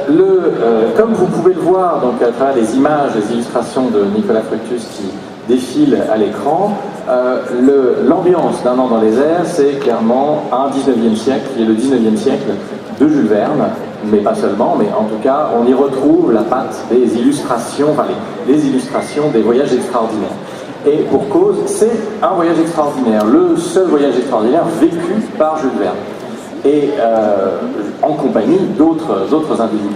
Comme vous pouvez le voir donc, à travers les images, les illustrations de Nicolas Fructus qui défilent à l'écran, l'ambiance d'Un an dans les airs, c'est clairement un 19e siècle, qui est le 19e siècle de Jules Verne, mais pas seulement, mais en tout cas, on y retrouve la patte des illustrations, enfin les illustrations des voyages extraordinaires. Et pour cause, c'est un voyage extraordinaire, le seul voyage extraordinaire vécu par Jules Verne, et en compagnie d'autres individus.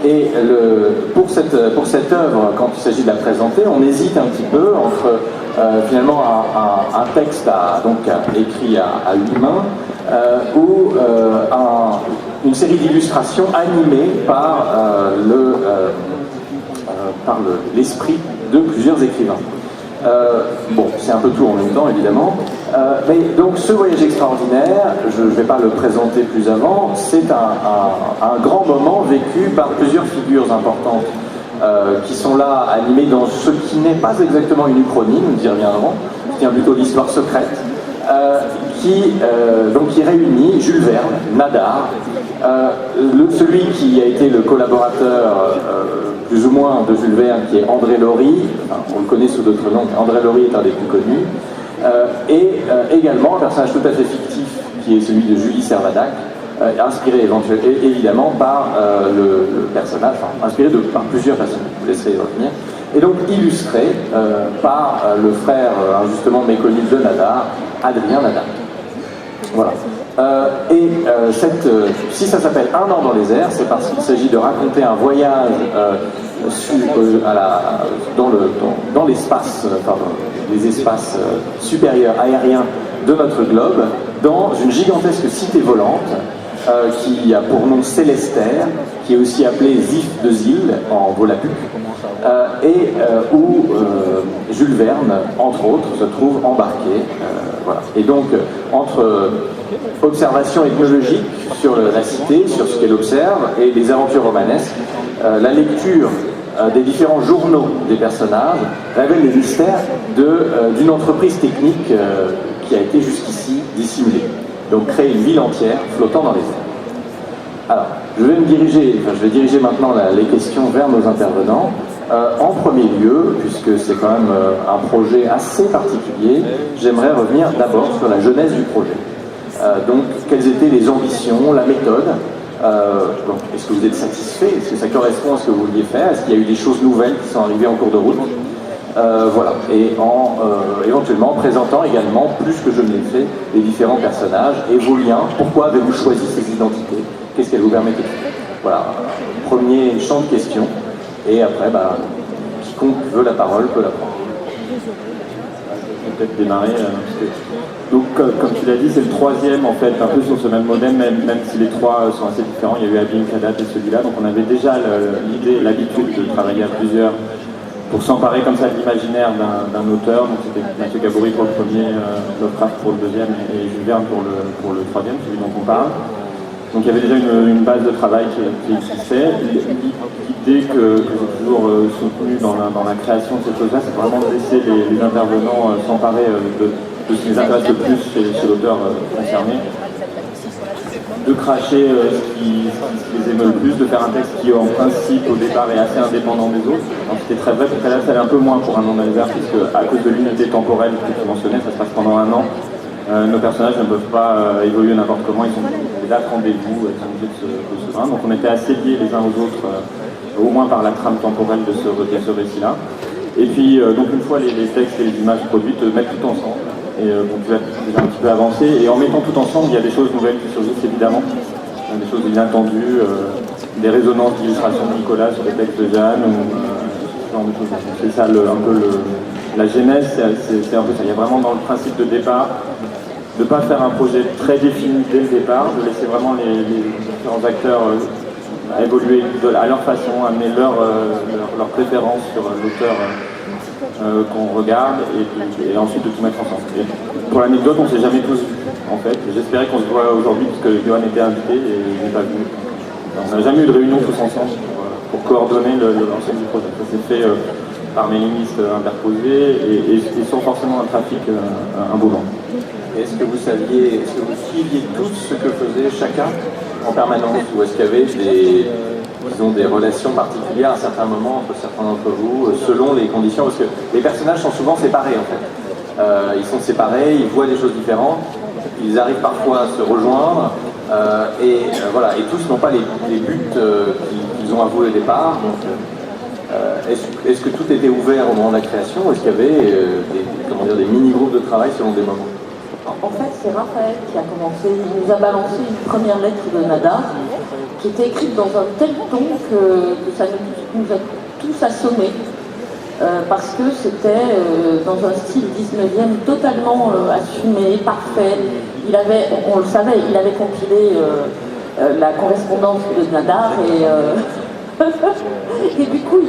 Et pour cette œuvre, quand il s'agit de la présenter, on hésite un petit peu entre finalement un texte écrit à l'humain ou une série d'illustrations animées par l'esprit de plusieurs écrivains. Bon, c'est un peu tout en même temps, évidemment. Mais donc, ce voyage extraordinaire, je ne vais pas le présenter plus avant, c'est un grand moment vécu par plusieurs figures importantes qui sont là, animées dans ce qui n'est pas exactement une uchronie, nous y reviendrons, qui est plutôt l'histoire secrète, qui réunit Jules Verne, Nadar, celui qui a été le collaborateur plus ou moins de Jules Verne, qui est André Laurie, enfin, on le connaît sous d'autres noms, mais André Laurie est un des plus connus, et également un personnage tout à fait fictif, qui est celui de Julie Servadac, inspiré évidemment par le personnage, enfin, inspiré par plusieurs personnages, je vous laisserai y revenir, et donc illustré par le frère injustement méconnu de Nadar, Adrien Nadar. Voilà. Si ça s'appelle Un an dans les airs, c'est parce qu'il s'agit de raconter un voyage dans l'espace, les espaces supérieurs aériens de notre globe, dans une gigantesque cité volante qui a pour nom Célestère, qui est aussi appelée Zif de Zil en Volapük, où Jules Verne, entre autres, se trouve embarqué. Voilà. Et donc, entre observation ethnologique sur la cité, sur ce qu'elle observe, et les aventures romanesques, la lecture des différents journaux des personnages révèle les mystères d'une entreprise technique qui a été jusqu'ici dissimulée. Donc créer une ville entière flottant dans les airs. Alors, je vais diriger maintenant les questions vers nos intervenants. En premier lieu, puisque c'est quand même un projet assez particulier, j'aimerais revenir d'abord sur la genèse du projet. Donc, quelles étaient les ambitions, la méthode? Est-ce que vous êtes satisfait? Est-ce que ça correspond à ce que vous vouliez faire? Est-ce qu'il y a eu des choses nouvelles qui sont arrivées en cours de route? Voilà. Et éventuellement en présentant également, plus que je ne l'ai fait, les différents personnages et vos liens. Pourquoi avez-vous choisi ces identités? Qu'est-ce qu'elles vous permettent de faire? Voilà. Premier champ de questions. Et après, quiconque veut la parole peut la prendre. Je vais peut-être démarrer. Donc, comme tu l'as dit, c'est le troisième, en fait, un peu sur ce même modèle, même si les trois sont assez différents. Il y a eu Abim, Kadat et celui-là. Donc, on avait déjà l'idée, l'habitude de travailler à plusieurs pour s'emparer comme ça de l'imaginaire d'un auteur. Donc, c'était Mathieu Gabory pour le premier, Lovecraft pour le deuxième et Jules Verne pour le troisième, celui dont on parle. Donc il y avait déjà une base de travail qui existait. L'idée que j'ai toujours soutenue dans la création de cette chose-là, c'est vraiment de laisser les intervenants s'emparer de ce qui les intéresse le plus chez l'auteur concerné, de cracher ce qui les émeut le plus, de faire un texte qui en principe au départ est assez indépendant des autres. Donc c'était très vrai, pour Kadat ça allait un peu moins pour Un an dans les airs, puisque à cause de l'unité temporelle que tu mentionnais, ça se passe pendant un an. Nos personnages ne peuvent pas évoluer n'importe comment, ils sont des dates rendez-vous, ils sont obligés de se joindre. Donc on était assez liés les uns aux autres, au moins par la trame temporelle de ce récit-là. Et puis, donc une fois les textes et les images produites, mettre tout ensemble. Et donc tu as déjà un petit peu avancé. Et en mettant tout ensemble, il y a des choses nouvelles qui surgissent évidemment, des choses inattendues, des résonances d'illustration de Nicolas sur les textes de Jeanne, ou ce genre de choses. C'est ça un peu la genèse, c'est un peu ça. Il y a vraiment dans le principe de départ, de ne pas faire un projet très défini dès le départ, de laisser vraiment les différents acteurs évoluer à leur façon, amener leur préférence sur l'auteur qu'on regarde et ensuite de tout mettre ensemble. Et pour l'anecdote, on ne s'est jamais tous vus en fait. J'espérais qu'on se voit aujourd'hui parce que Johan était invité et il n'est pas venu. On n'a jamais eu de réunion tous ensemble pour coordonner l'ensemble du projet. Ça s'est fait par mailingliste interposée et sans forcément un trafic imbolent. Est-ce que vous suiviez tous ce que faisait chacun en permanence, ou est-ce qu'il y avait qu'ils ont des relations particulières à certains moments entre certains d'entre vous, selon les conditions, parce que les personnages sont souvent séparés en fait. Ils sont séparés, ils voient des choses différentes, ils arrivent parfois à se rejoindre, voilà, et tous n'ont pas les buts qu'ils ont avoués au départ. Donc, est-ce que tout était ouvert au moment de la création, ou est-ce qu'il y avait des mini-groupes de travail selon des moments? En fait, c'est Raphaël qui a commencé, il nous a balancé une première lettre de Nadar, qui était écrite dans un tel ton que ça nous a tous assommés, parce que c'était dans un style 19e totalement assumé, parfait. On le savait, il avait compilé la correspondance de Nadar et du coup,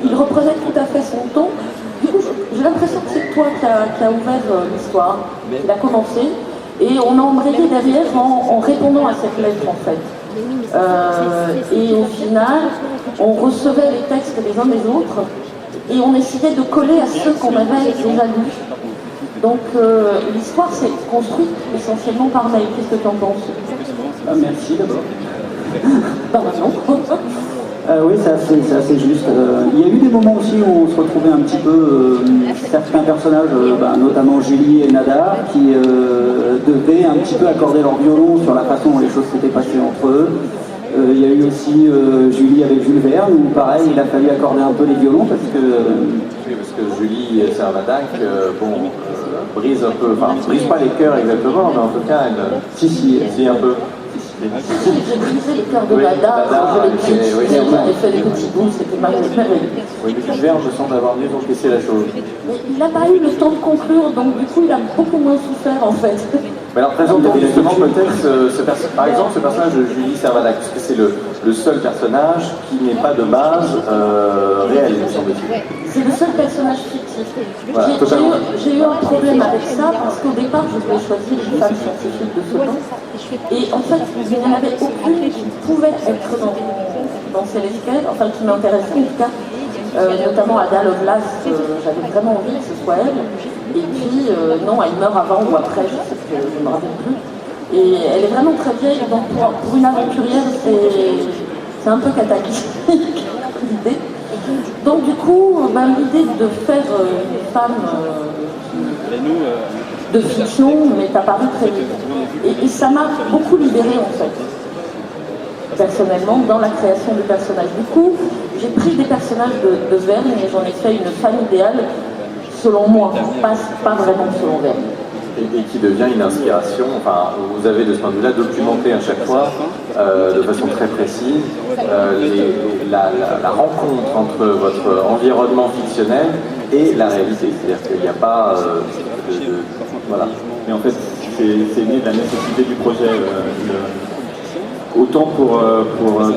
il reprenait tout à fait son ton. Du coup, j'ai l'impression que c'est toi qui a ouvert l'histoire, qu'il a commencé, et on a embrayé derrière en répondant à cette lettre en fait. Et au final, on recevait les textes les uns des autres, et on essayait de coller à ceux qu'on avait déjà lus. Donc l'histoire s'est construite essentiellement par mail. Qu'est-ce que tu en penses? Merci d'abord. Pardon. Oui, c'est assez juste. Il y a eu des moments aussi où on se retrouvait un petit peu, certains personnages, notamment Julie et Nadar, qui devaient un petit peu accorder leur violon sur la façon dont les choses s'étaient passées entre eux. Il y a eu aussi Julie avec Jules Verne, où pareil, il a fallu accorder un peu les violons parce que... Oui, parce que Julie Servadac, brise un peu, enfin, brise pas les cœurs exactement, mais en tout cas, elle... Si, un peu. J'ai brisé le cœur de Nadar, je l'ai fait des petits bouts, c'était merveilleux. Oui, mais Jules Verne me semble avoir mieux encaissé la chose. Mais il n'a pas eu le temps de conclure, donc du coup il a beaucoup moins souffert en fait. Mais alors présente justement peut-être par exemple ce personnage de Julie Servadac, puisque c'est le seul personnage qui n'est pas de base réel, il me semble-t-il. C'est le seul personnage fictif. Voilà, j'ai eu un problème avec ça parce qu'au départ je voulais choisir une femme scientifique de ce temps. Et en fait, il n'y en avait aucune qui pouvait être dans Célestia, enfin qui m'intéressait en tout cas. Notamment Ada Lovelace, j'avais vraiment envie que ce soit elle. Et puis, non, elle meurt avant ou après, je ne me rappelle plus. Et elle est vraiment très vieille, donc pour une aventurière, c'est un peu cataclysmique l'idée. Donc du coup, l'idée de faire une femme de fiction m'est apparue très vite. Et ça m'a beaucoup libérée en fait. Personnellement, dans la création du personnage. Du coup, j'ai pris des personnages de Verne et j'en ai fait une femme idéale selon moi, pas vraiment selon Verne. Et qui devient une inspiration, enfin, vous avez de ce point de vue-là documenté à chaque fois, de façon très précise, la rencontre entre votre environnement fictionnel et la réalité. C'est-à-dire qu'il n'y a pas voilà. Mais en fait, c'est né de la nécessité du projet. Autant pour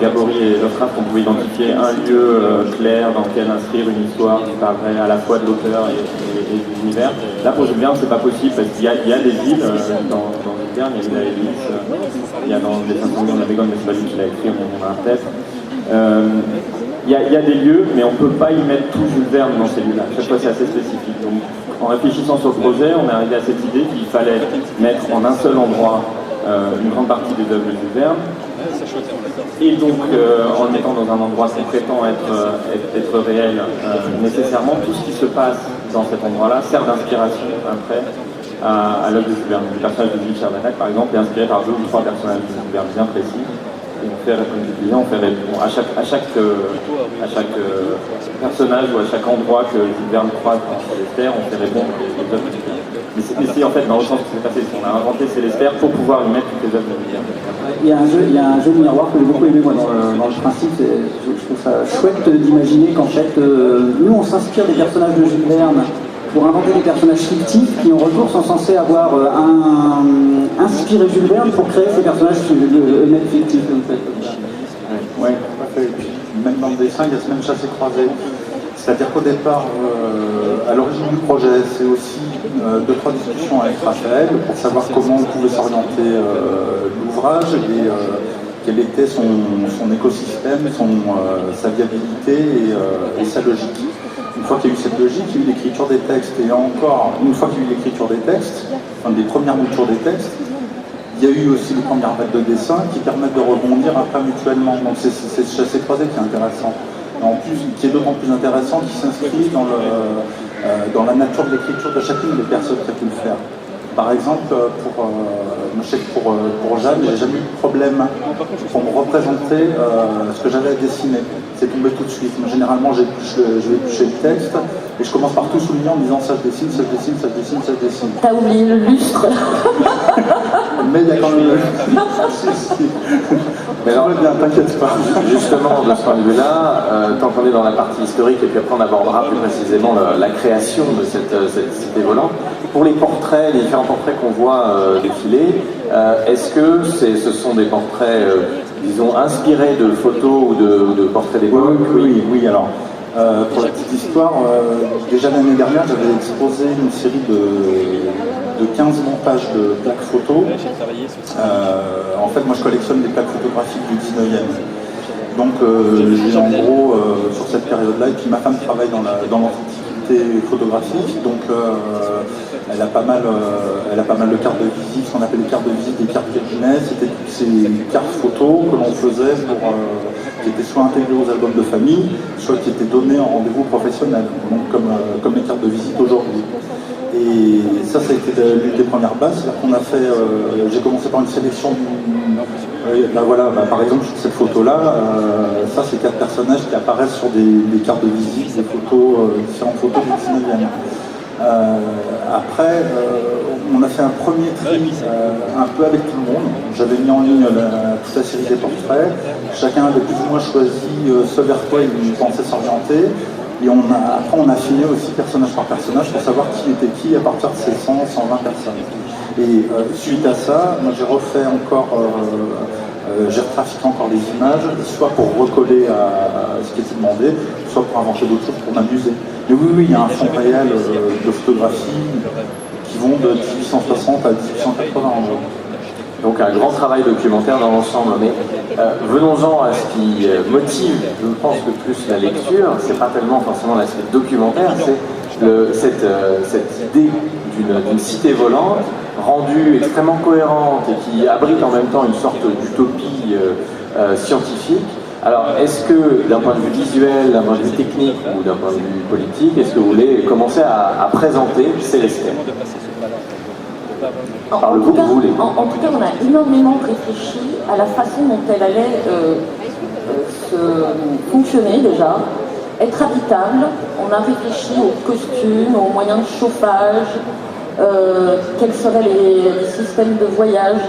Gabory et Lovecraft, on pouvait identifier un lieu clair dans lequel inscrire une histoire qui parlerait à la fois de l'auteur et de l'univers. Là, pour Jules Verne, c'est pas possible parce qu'il y a des villes dans Jules Verne, il y a la Hélice, il y a dans Les 500 millions de la Bégone, mais c'est pas lui qui l'a écrit, on en a un peut-être. Il y a des lieux, mais on ne peut pas y mettre tout Jules Verne dans ces lieux-là. Chaque fois, c'est assez spécifique. Donc, en réfléchissant sur le projet, on est arrivé à cette idée qu'il fallait mettre en un seul endroit une grande partie des œuvres de Jules Verne. Et donc, en le mettant dans un endroit qui prétend être réel, nécessairement, tout ce qui se passe dans cet endroit-là sert d'inspiration après à l'œuvre de Jules Verne. Le personnage de Jules Servadac, par exemple, est inspiré par 2 ou 3 personnages de Jules Verne bien précis. Et on fait, comme je disais, à chaque personnage ou à chaque endroit que Jules Verne croise dans Célestia, on fait répondre aux œuvres de Jules Verne. Mais c'est en fait dans le sens que c'est passé, on a inventé Célestia pour pouvoir y mettre toutes les œuvres de Jules Verne. Il y a un jeu de miroir que j'ai beaucoup aimé moi, dans le principe. Je trouve ça chouette d'imaginer qu'en fait, nous on s'inspire des personnages de Jules Verne pour inventer des personnages fictifs qui en retour sont censés avoir inspiré Jules Verne pour créer ces personnages eux-mêmes fictifs. Oui, tout à fait. Et puis, même dans le dessin, il y a ce même chassé-croisé. C'est-à-dire qu'au départ, à l'origine du projet, c'est aussi 2-3 discussions avec Raphaël pour savoir comment on pouvait s'orienter l'ouvrage et quel était son écosystème, sa viabilité et sa logique. Une fois qu'il y a eu cette logique, il y a eu l'écriture des textes. Et encore, une fois qu'il y a eu l'écriture des textes, enfin des premières moutures des textes, Il y a eu aussi les premières vagues de dessin qui permettent de rebondir après mutuellement. Donc c'est ce chassé-croisé qui est intéressant. Et en plus, qui est d'autant plus intéressant qu'il s'inscrit dans la nature de l'écriture de chacune des personnes qui a pu le faire. Par exemple, je sais que pour Jeanne, j'ai jamais eu de problème pour me représenter ce que j'avais à dessiner. C'est tombé tout de suite. Mais généralement, je vais éplucher le texte et je commence par tout souligner en me disant ça je dessine, ça je dessine, ça je dessine, ça je dessine. T'as oublié le lustre. Mais il y a quand même mais alors, bien, t'inquiète pas. Justement, de ce point de vue-là, tant qu'on est dans la partie historique, et puis après on abordera plus précisément la création de cette cité volante, pour les portraits, les différents portraits qu'on voit défiler, est-ce que ce sont des portraits, disons, inspirés de photos ou de portraits d'époque? Oui, alors, pour la petite histoire, déjà l'année dernière, j'avais exposé une série de 15 montages de plaques photos. En fait, moi je collectionne des plaques photographiques du 19e. Donc, en gros, sur cette période-là, et puis ma femme travaille dans l'antiquité photographique, donc elle a pas mal de cartes de visite, ce qu'on appelle les cartes de visite, des cartes Guinness. C'était toutes ces cartes photos que l'on faisait qui étaient soit intégrées aux albums de famille, soit qui étaient données en rendez-vous professionnel, donc comme les cartes de visite aujourd'hui. Et ça a été l'une des premières bases. Qu'on a fait, j'ai commencé par une sélection. Par exemple, sur cette photo-là, ça c'est 4 personnages qui apparaissent sur des cartes de visite, des photos, différentes photos du 19e. Après, on a fait un premier tri un peu avec tout le monde. J'avais mis en ligne toute la série des portraits. Chacun avait plus ou moins choisi ce vers quoi il pensait s'orienter. Et après, on a affiné aussi personnage par personnage pour savoir qui était qui à partir de ces 100, 120 personnes. Et suite à ça, moi j'ai refait encore, j'ai retrafiqué encore les images, soit pour recoller à ce qui était demandé, soit pour inventer d'autres choses pour m'amuser. Mais oui, il y a un fond réel de photographie qui vont de 1860 à 1880 en gros. Donc un grand travail documentaire dans l'ensemble. Mais venons-en à ce qui motive, je pense, le plus la lecture. C'est pas tellement forcément l'aspect documentaire, c'est cette idée d'une cité volante rendue extrêmement cohérente et qui abrite en même temps une sorte d'utopie scientifique. Alors, est-ce que, d'un point de vue visuel, d'un point de vue technique ou d'un point de vue politique, est-ce que vous voulez commencer à présenter Célestia ? En tout cas, on a énormément réfléchi à la façon dont elle allait fonctionner déjà, être habitable. On a réfléchi aux costumes, aux moyens de chauffage, quels seraient les systèmes de voyage.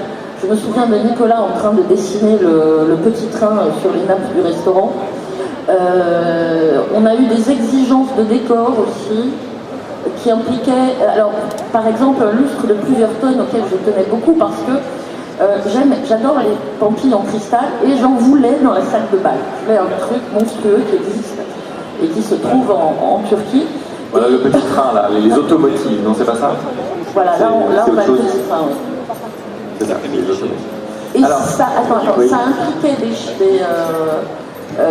Je me souviens de Nicolas en train de dessiner le petit train sur les nappes du restaurant. On a eu des exigences de décor aussi, qui impliquaient, alors par exemple un lustre de plusieurs tonnes auquel je tenais beaucoup parce que j'adore les pampilles en cristal et j'en voulais dans la salle de bal. Je voulais un truc monstrueux qui existe et qui se trouve en Turquie. Voilà le petit train là, les automotives, non c'est pas ça? Voilà, là on a le petit train. Oui. C'est ça, les automotives. Et alors, ça impliquait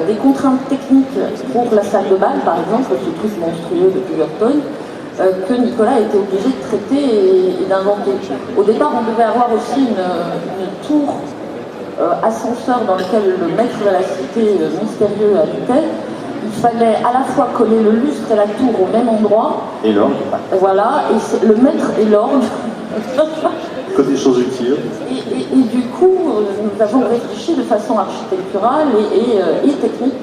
des contraintes techniques pour la salle de bal, par exemple, ce truc monstrueux de plusieurs tonnes, que Nicolas était obligé de traiter et d'inventer. Au départ, on devait avoir aussi une tour ascenseur dans laquelle le maître de la cité mystérieux habitait. Il fallait à la fois coller le lustre et la tour au même endroit. Et l'orgue. Voilà, et le maître et l'orgue. Que des choses utiles. Et du coup, nous avons réfléchi de façon architecturale et technique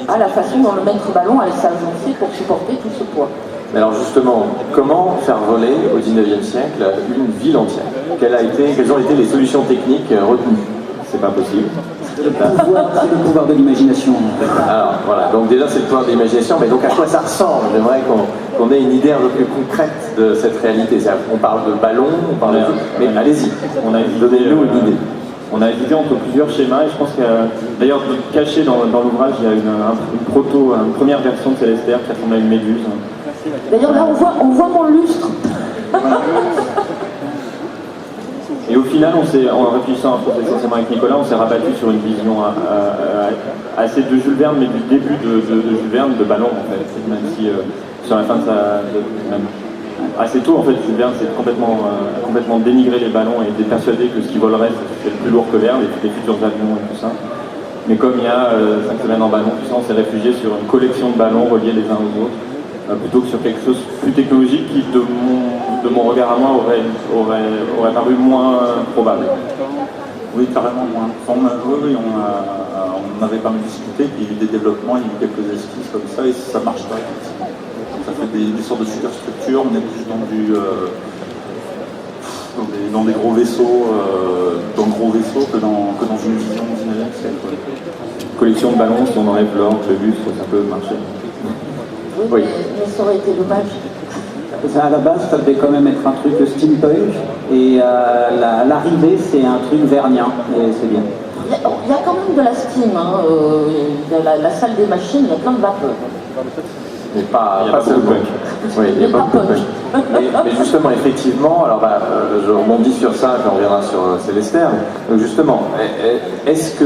à la façon dont le maître ballon allait s'agencer pour supporter tout ce poids. Mais alors justement, comment faire voler au 19e siècle une ville entière? Quelles ont été les solutions techniques retenues? C'est pas possible. C'est le pouvoir de l'imagination. Alors voilà, donc déjà c'est le pouvoir de l'imagination, mais donc à quoi ça ressemble? J'aimerais qu'on ait une idée un peu plus concrète de cette réalité. On parle de ballon, on parle de... Mais allez-y, donnez-nous une idée. On a divisé entre plusieurs schémas et je pense qu'il y a, d'ailleurs caché dans l'ouvrage, il y a une première version de Célestia qui ressemble à une méduse. D'ailleurs là on voit mon lustre. Et au final, en réfléchissant essentiellement avec Nicolas, on s'est rabattu sur une vision assez de Jules Verne, mais du début de Jules Verne, de ballon en fait, même si sur la fin de sa... Ah, c'est tout en fait, Jules Verne, c'est complètement dénigrer les ballons et d'être persuadé que ce qui volerait c'est le plus lourd que l'air, les futurs avions et tout ça. Mais comme il y a 5 semaines en ballon, tout ça, on s'est réfugié sur une collection de ballons reliés les uns aux autres, plutôt que sur quelque chose de plus technologique qui, de mon regard à moi, aurait paru moins probable. Oui, carrément moins. Enfin, on avait pas mal discuté, puis il y a eu des développements, il y a eu quelques esquisses comme ça, et ça marche pas. Ça fait des sortes de superstructures, on est plus dans des gros vaisseaux, que dans une vision dynamique. Collection de ballons, si on enlève l'or, le lustre, ça peut marcher. Oui, mais ça aurait été dommage. À la base, ça devait quand même être un truc steampunk, et l'arrivée, c'est un truc vernien, et c'est bien. Il y a quand même de la steam, hein. Il y a la salle des machines, il y a plein de vapeur. Mais pas Il y a pas seulement. beaucoup de punk. Oui, il y a pas beaucoup de punk. Mais justement, effectivement, alors je rebondis sur ça, puis on reviendra sur Célestère. Donc justement, est-ce que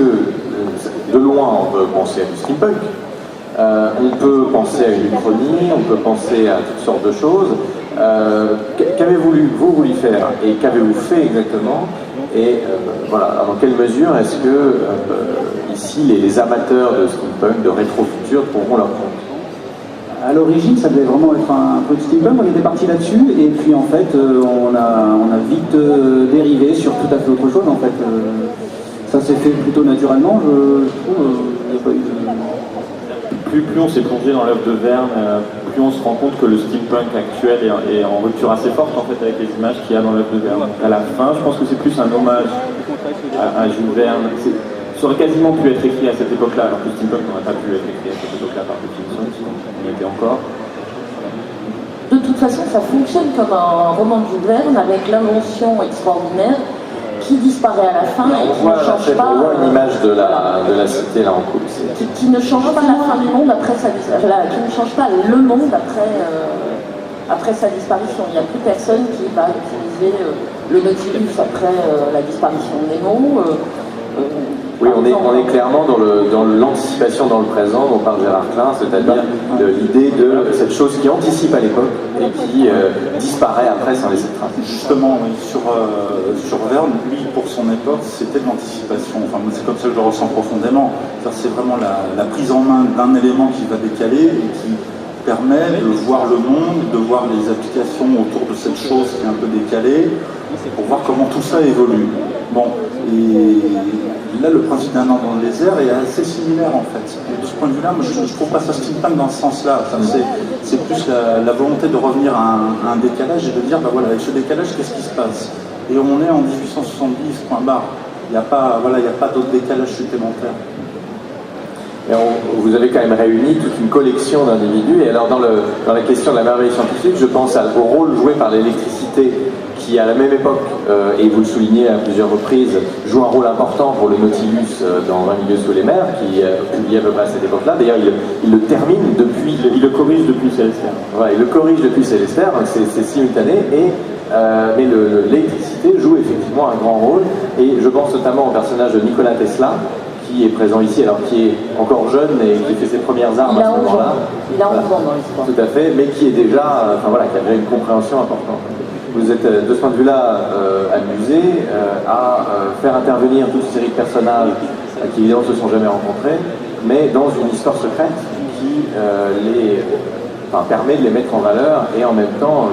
de loin on peut penser à du steampunk? On peut penser à une uchronie, on peut penser à toutes sortes de choses. Qu'avez-vous voulu faire et qu'avez-vous fait exactement? Et voilà, dans quelle mesure est-ce que ici les amateurs de steampunk, de rétro-futur pourront leur compte? À l'origine, ça devait vraiment être un peu de steampunk, on était parti là-dessus, et puis en fait, on a vite dérivé sur tout à fait autre chose. En fait, ça s'est fait plutôt naturellement, je trouve. Il n'y a pas eu de... Plus on s'est plongé dans l'œuvre de Verne, plus on se rend compte que le steampunk actuel est en rupture assez forte en fait avec les images qu'il y a dans l'œuvre de Verne. Donc à la fin, je pense que c'est plus un hommage à Jules Verne. Ça aurait quasiment pu être écrit à cette époque-là, alors que le steampunk n'aurait pas pu être écrit à cette époque-là par définition, sinon on y était encore. De toute façon, ça fonctionne comme un roman de Jules Verne avec l'invention extraordinaire qui disparaît à la fin et qui ne change pas. On voit une image de la cité là en coupe. Qui ne change pas la fin du monde après sa disparition. Qui ne change pas le monde après sa disparition. Il n'y a plus personne qui va utiliser le Nautilus après la disparition de Nemo. Oui, on est clairement dans l'anticipation dans le présent dont parle Gérard Klein, c'est-à-dire l'idée de cette chose qui anticipe à l'époque et qui disparaît après sans laisser de trace. Justement, oui, sur Verne, lui, pour son époque, c'était de l'anticipation. Enfin, c'est comme ça que je le ressens profondément. C'est vraiment la prise en main d'un élément qui va décaler et qui permet de voir le monde, de voir les applications autour de cette chose qui est un peu décalée, pour voir comment tout ça évolue. Bon, et là, le principe d'un an dans le désert est assez similaire en fait. Et de ce point de vue-là, moi, je ne trouve pas ça steampunk dans ce sens-là. C'est plus la volonté de revenir à un décalage et de dire, bah voilà, avec ce décalage, qu'est-ce qui se passe? Et on est en 1870, point barre. Il n'y a pas d'autre décalage supplémentaire. Et vous avez quand même réuni toute une collection d'individus. Et alors, dans la question de la merveille scientifique, je pense au rôle joué par l'électricité, qui à la même époque, et vous le soulignez à plusieurs reprises, joue un rôle important pour le Nautilus dans 20 milieux sous les mers, qui publie à peu près à cette époque-là. D'ailleurs, il le termine depuis... Il le corrige depuis Célestère. Ouais, il le corrige depuis Célestère, c'est simultané, mais l'électricité joue effectivement un grand rôle, et je pense notamment au personnage de Nikola Tesla, qui est présent ici, alors qui est encore jeune et qui fait ses premières armes à ce moment-là. Il a 11 ans dans l'histoire. Tout à fait, mais qui est déjà, qui avait une compréhension importante. Vous êtes de ce point de vue-là amusé à faire intervenir toute une série de personnages qui évidemment ne se sont jamais rencontrés, mais dans une histoire secrète qui permet de les mettre en valeur et en même temps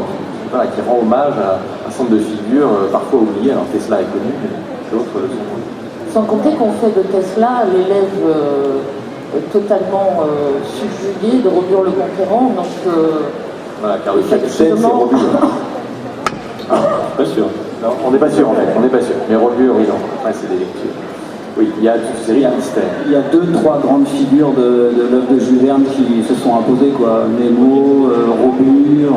qui rend hommage à un certain nombre de figures parfois oubliées. Alors Tesla est connu, mais d'autres le sont. Sans compter qu'on fait de Tesla l'élève totalement subjugué de Robur le Conquérant. Donc, voilà, car le capitaine, c'est Robur. Pas sûr. Non, on n'est pas sûr en fait, on n'est pas sûr. Mais Robur, oui, non. Après, c'est des lectures. Oui, il y a toute une série de mystères. Il y a 2-3 grandes figures de l'œuvre de Jules Verne qui se sont imposées, quoi. Nemo, Robur,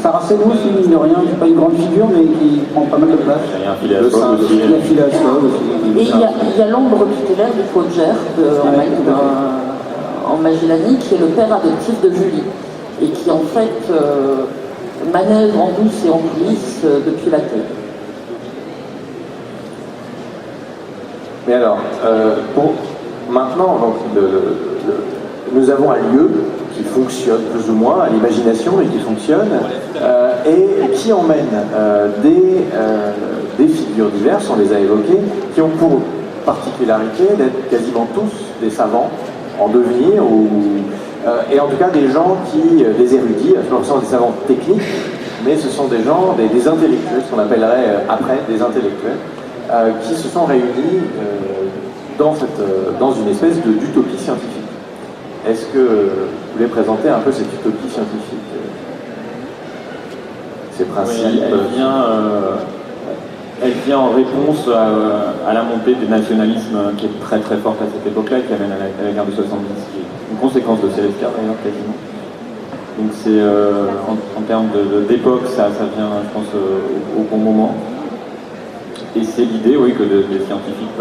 Saraceno aussi, mine de rien, c'est pas une grande figure, mais qui prend pas mal de place. Il y a un filet à Fogg aussi. Il y a Phileas Fogg aussi. Et il y a l'ombre tutélaire du Fauger en Magellanie, qui est le père adoptif de Julie, et qui en fait manœuvre en douce et en coulisses depuis la Terre. Mais alors, pour maintenant, donc, nous avons un lieu qui fonctionne plus ou moins à l'imagination, mais qui fonctionne, et qui emmène des figures diverses, on les a évoquées, qui ont pour particularité d'être quasiment tous des savants en devenir, et en tout cas des gens des érudits, à ce sens des savants techniques, mais ce sont des gens, des intellectuels, ce qu'on appellerait après des intellectuels, qui se sont réunis dans une espèce d'utopie scientifique. Est-ce que vous voulez présenter un peu cette utopie scientifique, ces principes? Oui, elle vient en réponse à la montée du nationalisme qui est très très forte à cette époque-là, qui amène à la guerre de 70, qui est une conséquence de Célestia d'ailleurs quasiment. Donc c'est en termes d'époque, ça vient, je pense, au bon moment. Et c'est l'idée, oui, que les scientifiques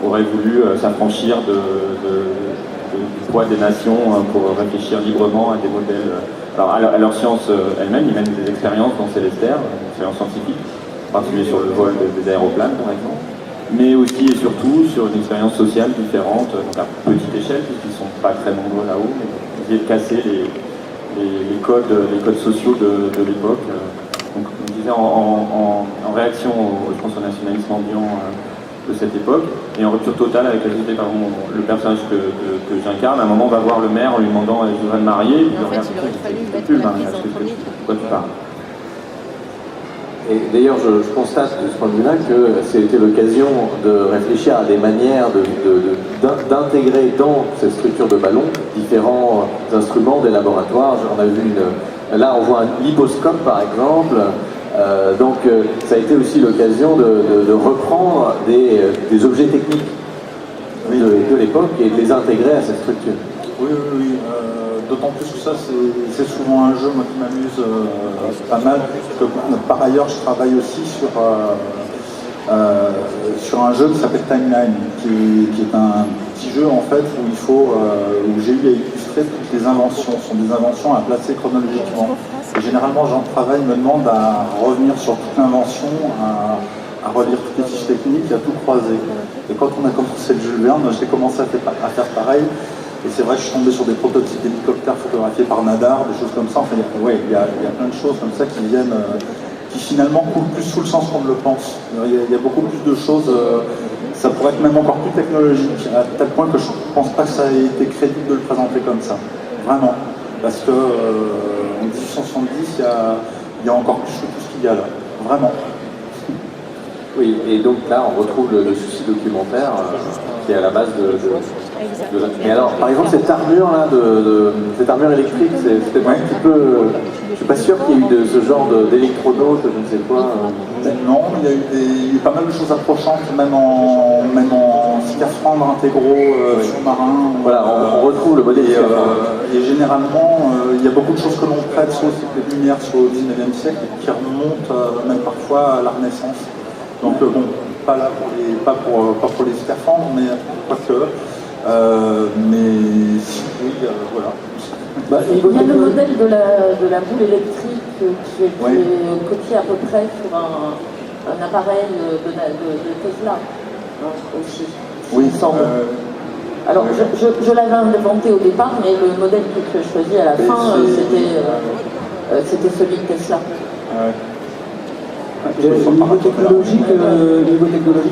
auraient voulu s'affranchir du poids des nations pour réfléchir librement à des modèles. Alors à leur science elle-même, ils mènent des expériences dans Célestia, des expériences scientifiques, en particulier sur le vol des aéroplanes par exemple, mais aussi et surtout sur une expérience sociale différente, donc à petite échelle, puisqu'ils ne sont pas très nombreux là-haut, mais essayer de casser les codes sociaux de l'époque. Donc, on disait en réaction, je pense, au nationalisme ambiant de cette époque, et en rupture totale avec la société. Par exemple, le personnage que j'incarne, à un moment, va voir le maire en lui demandant « je voudrais me marier », et puis il regarde, c'est plus le mariage, pourquoi tu parles? Et d'ailleurs, je constate de ce point de vue-là que c'était l'occasion de réfléchir à des manières d'intégrer dans cette structure de ballon différents instruments des laboratoires. On a vu là, on voit un liposcope par exemple. Donc, ça a été aussi l'occasion de reprendre des objets techniques de l'époque et de les intégrer à cette structure. Oui. D'autant plus que ça, c'est souvent un jeu moi, qui m'amuse pas mal, parce que par ailleurs, je travaille aussi sur un jeu qui s'appelle Timeline, qui est un petit jeu en fait où j'ai eu à illustrer toutes les inventions. Ce sont des inventions à placer chronologiquement. Et généralement, Jean de Travail me demande à revenir sur toute l'invention, à relire toutes les fiches techniques, à tout croiser. Et quand on a commencé le Jules Verne, j'ai commencé à faire pareil. Et c'est vrai que je suis tombé sur des prototypes d'hélicoptères photographiés par Nadar, des choses comme ça. Enfin, il y a plein de choses comme ça qui viennent, qui finalement coulent plus sous le sens qu'on ne le pense. Il y a beaucoup plus de choses, ça pourrait être même encore plus technologique, à tel point que je ne pense pas que ça ait été crédible de le présenter comme ça. Vraiment. Parce que en 1870, il y a encore plus que tout ce qu'il y a là. Vraiment. Oui, et donc là, on retrouve le souci documentaire qui est à la base de Mais alors, par exemple, cette armure là, cette armure électrique, c'était un petit peu. Je suis pas sûr qu'il y ait eu ce genre d'électronautes, je ne sais quoi. Non, il y a eu pas mal de choses approchantes, même en scaphandres intégraux sous-marins. Voilà, on retrouve le modèle. Et généralement, il y a beaucoup de choses que l'on prête sur le cycle des Lumières, sur le 19e siècle, et qui remontent même parfois à la Renaissance. Donc bon, pas pour les scaphandres, mais pas que. Mais si, oui, voilà. Il y a le modèle de la boule électrique qui est copié à peu près sur un appareil de Tesla aussi. Oui, semble. Alors je l'avais inventé au départ, mais le modèle que tu as choisi à la fin, c'était celui de Tesla. Niveau technologique,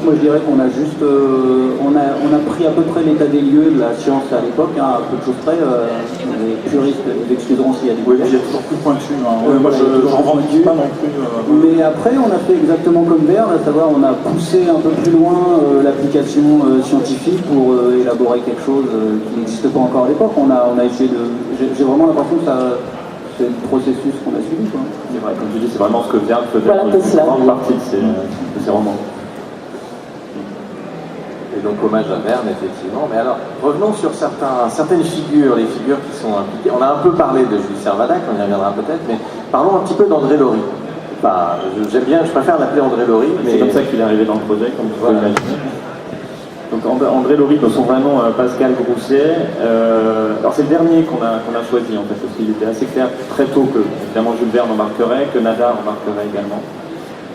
moi je dirais qu'on a juste, on a pris à peu près l'état des lieux de la science à l'époque, à peu de choses près. Les puristes nous excuseront s'il y a des. Oui, il y a toujours plus pointu. Moi, je n'en revendique pas non plus. Mais après, on a fait exactement comme Verne, à savoir, on a poussé un peu plus loin l'application scientifique pour élaborer quelque chose qui n'existe pas encore à l'époque. On a essayé de. J'ai vraiment l'impression que ça. C'est le processus qu'on a suivi. C'est vrai, comme tu dis, c'est vraiment ce que Verne faisait pour une grande partie de ses romans. Et donc hommage à Verne, effectivement. Mais alors, revenons sur certaines figures, les figures qui sont impliquées. On a un peu parlé de Jules Servadac, on y reviendra peut-être, mais parlons un petit peu d'André Laurie. Enfin, j'aime bien, je préfère l'appeler André Laurie. Mais c'est comme ça qu'il est arrivé dans le projet, comme tu peux l'imaginer. Donc André Laurie, dans son vrai nom, Pascal Grousset. Alors c'est le dernier qu'on a choisi en fait, parce qu'il était assez clair très tôt que évidemment Jules Verne embarquerait, que Nadar embarquerait également.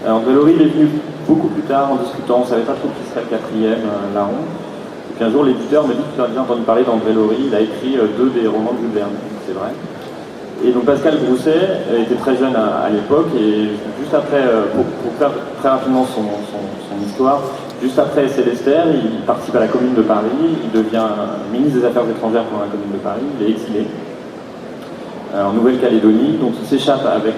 André Laurie il est venu beaucoup plus tard en discutant, on ne savait pas trop qui serait le quatrième larron. Puis un jour, l'éditeur me dit qu'il a déjà entendu parler d'André Laurie, il a écrit 2 des romans de Jules Verne, c'est vrai. Et donc Pascal Grousset était très jeune à l'époque, et juste après, pour faire très rapidement son histoire, juste après Célestère, il participe à la Commune de Paris, il devient ministre des Affaires étrangères pendant la Commune de Paris, il est exilé en Nouvelle-Calédonie, donc il s'échappe avec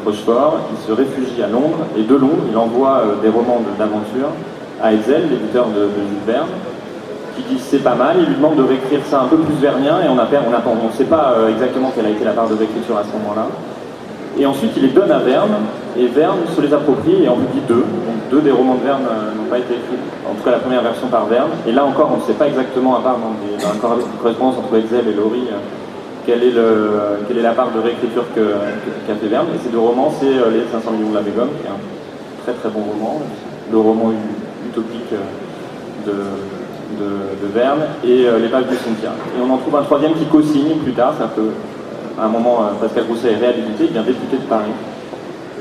Rochefort, il se réfugie à Londres, et de Londres, il envoie des romans d'aventure à Hetzel, l'éditeur de Jules Verne, qui dit c'est pas mal, il lui demande de réécrire ça un peu plus vernien, et on ne sait pas exactement quelle a été la part de réécriture à ce moment-là. Et ensuite il les donne à Verne, et Verne se les approprie et en publie 2. Donc 2 des romans de Verne n'ont pas été écrits, en tout cas la première version par Verne, et là encore on ne sait pas exactement, à part dans la correspondance entre Hetzel et Laurie, quelle est la part de réécriture qu'a fait Verne. Et ces 2 romans, c'est Les 500 millions de la Begum, qui est un très très bon roman, le roman utopique de Verne, et Les pages du cimetière. Et on en trouve un 3e qui co-signe plus tard, c'est-à-dire qu'à un moment, Pascal Grousset est réhabilité, il devient député de Paris,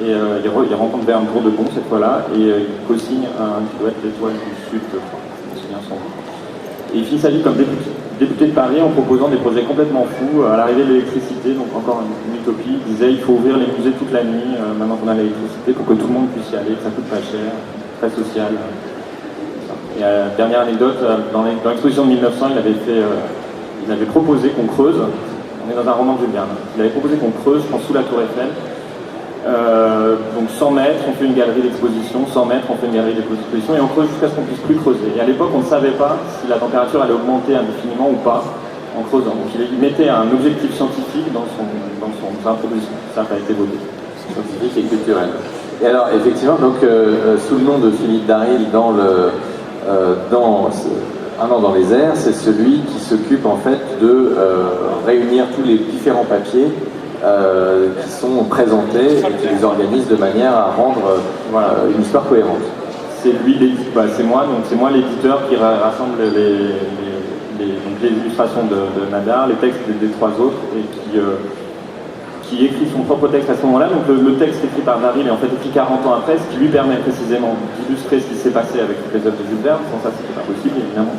et il rencontre Verne pour de bon cette fois-là, et il co-signe un qui doit être l'Étoile du Sud, je crois, je me souviens son nom. Et il finit sa vie comme député de Paris en proposant des projets complètement fous. À l'arrivée de l'électricité, donc encore une utopie, il disait il faut ouvrir les musées toute la nuit, maintenant qu'on a l'électricité, pour que tout le monde puisse y aller, que ça coûte pas cher, très social. Et dernière anecdote, dans l'exposition de 1900, il avait proposé qu'on creuse, on est dans un roman de Jules Verne, il avait proposé qu'on creuse, je pense, sous la Tour Eiffel. Donc 100 mètres, on fait une galerie d'exposition, 100 mètres, on fait une galerie d'exposition, et on creuse jusqu'à ce qu'on puisse plus creuser. Et à l'époque, on ne savait pas si la température allait augmenter indéfiniment ou pas en creusant. Donc il mettait un objectif scientifique dans sa proposition. Ça a été voté. Scientifique et culturel. Et alors, effectivement, donc, sous le nom de Philippe Darril, Un an dans les airs, c'est celui qui s'occupe en fait de réunir tous les différents papiers qui sont présentés et qui les organisent de manière à rendre une histoire cohérente. C'est lui, c'est moi l'éditeur qui rassemble les illustrations de Nadar, les textes des 3 autres, et qui écrit son propre texte à ce moment-là. Donc le texte écrit par Darril est en fait écrit 40 ans après, ce qui lui permet précisément d'illustrer ce qui s'est passé avec toutes les œuvres de Jules Verne. Sans ça, c'était pas possible, évidemment.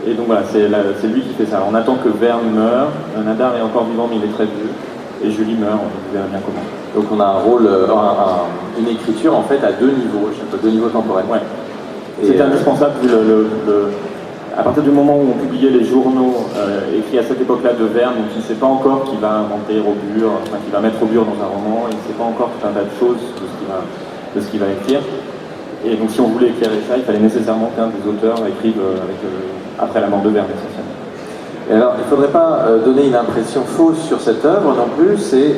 Et donc voilà, c'est lui qui fait ça. Alors, on attend que Verne meure, Nadar est encore vivant, mais il est très vieux, et Julie meurt, vous verrez bien comment. Donc on a un rôle, une écriture en fait à 2 niveaux, 2 niveaux temporels. Ouais. C'était indispensable vu à partir du moment où on publiait les journaux écrits à cette époque-là de Verne, donc il ne sait pas encore qu'il va inventer Robur, enfin qu'il va mettre Robur dans un roman, il ne sait pas encore tout un tas de choses de ce qu'il va écrire. Et donc si on voulait éclairer ça, il fallait nécessairement qu'un des auteurs écrive après la mort de Verne, essentiellement. Et alors, il ne faudrait pas donner une impression fausse sur cette œuvre non plus, il y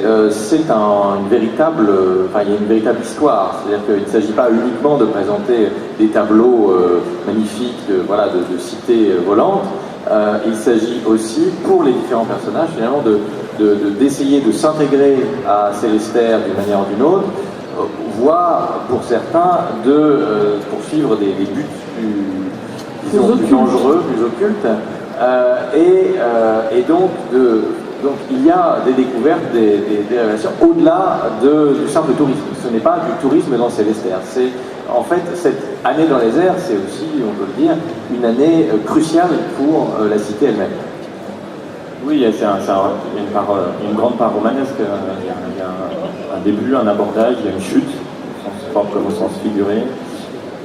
a une véritable histoire, c'est-à-dire qu'il ne s'agit pas uniquement de présenter des tableaux magnifiques de cités volantes, il s'agit aussi, pour les différents personnages, finalement, d'essayer de s'intégrer à Célestère d'une manière ou d'une autre, voire, pour certains, de poursuivre des buts plus dangereux, plus occultes. Et donc il y a des découvertes, des révélations au-delà du simple tourisme. Ce n'est pas du tourisme dans Célestère. C'est en fait cette année dans les airs, c'est aussi, on peut le dire, une année cruciale pour la cité elle-même. Oui, il y a une grande part romanesque. Il y a un début, un abordage, il y a une chute, au sens propre comme au sens figuré.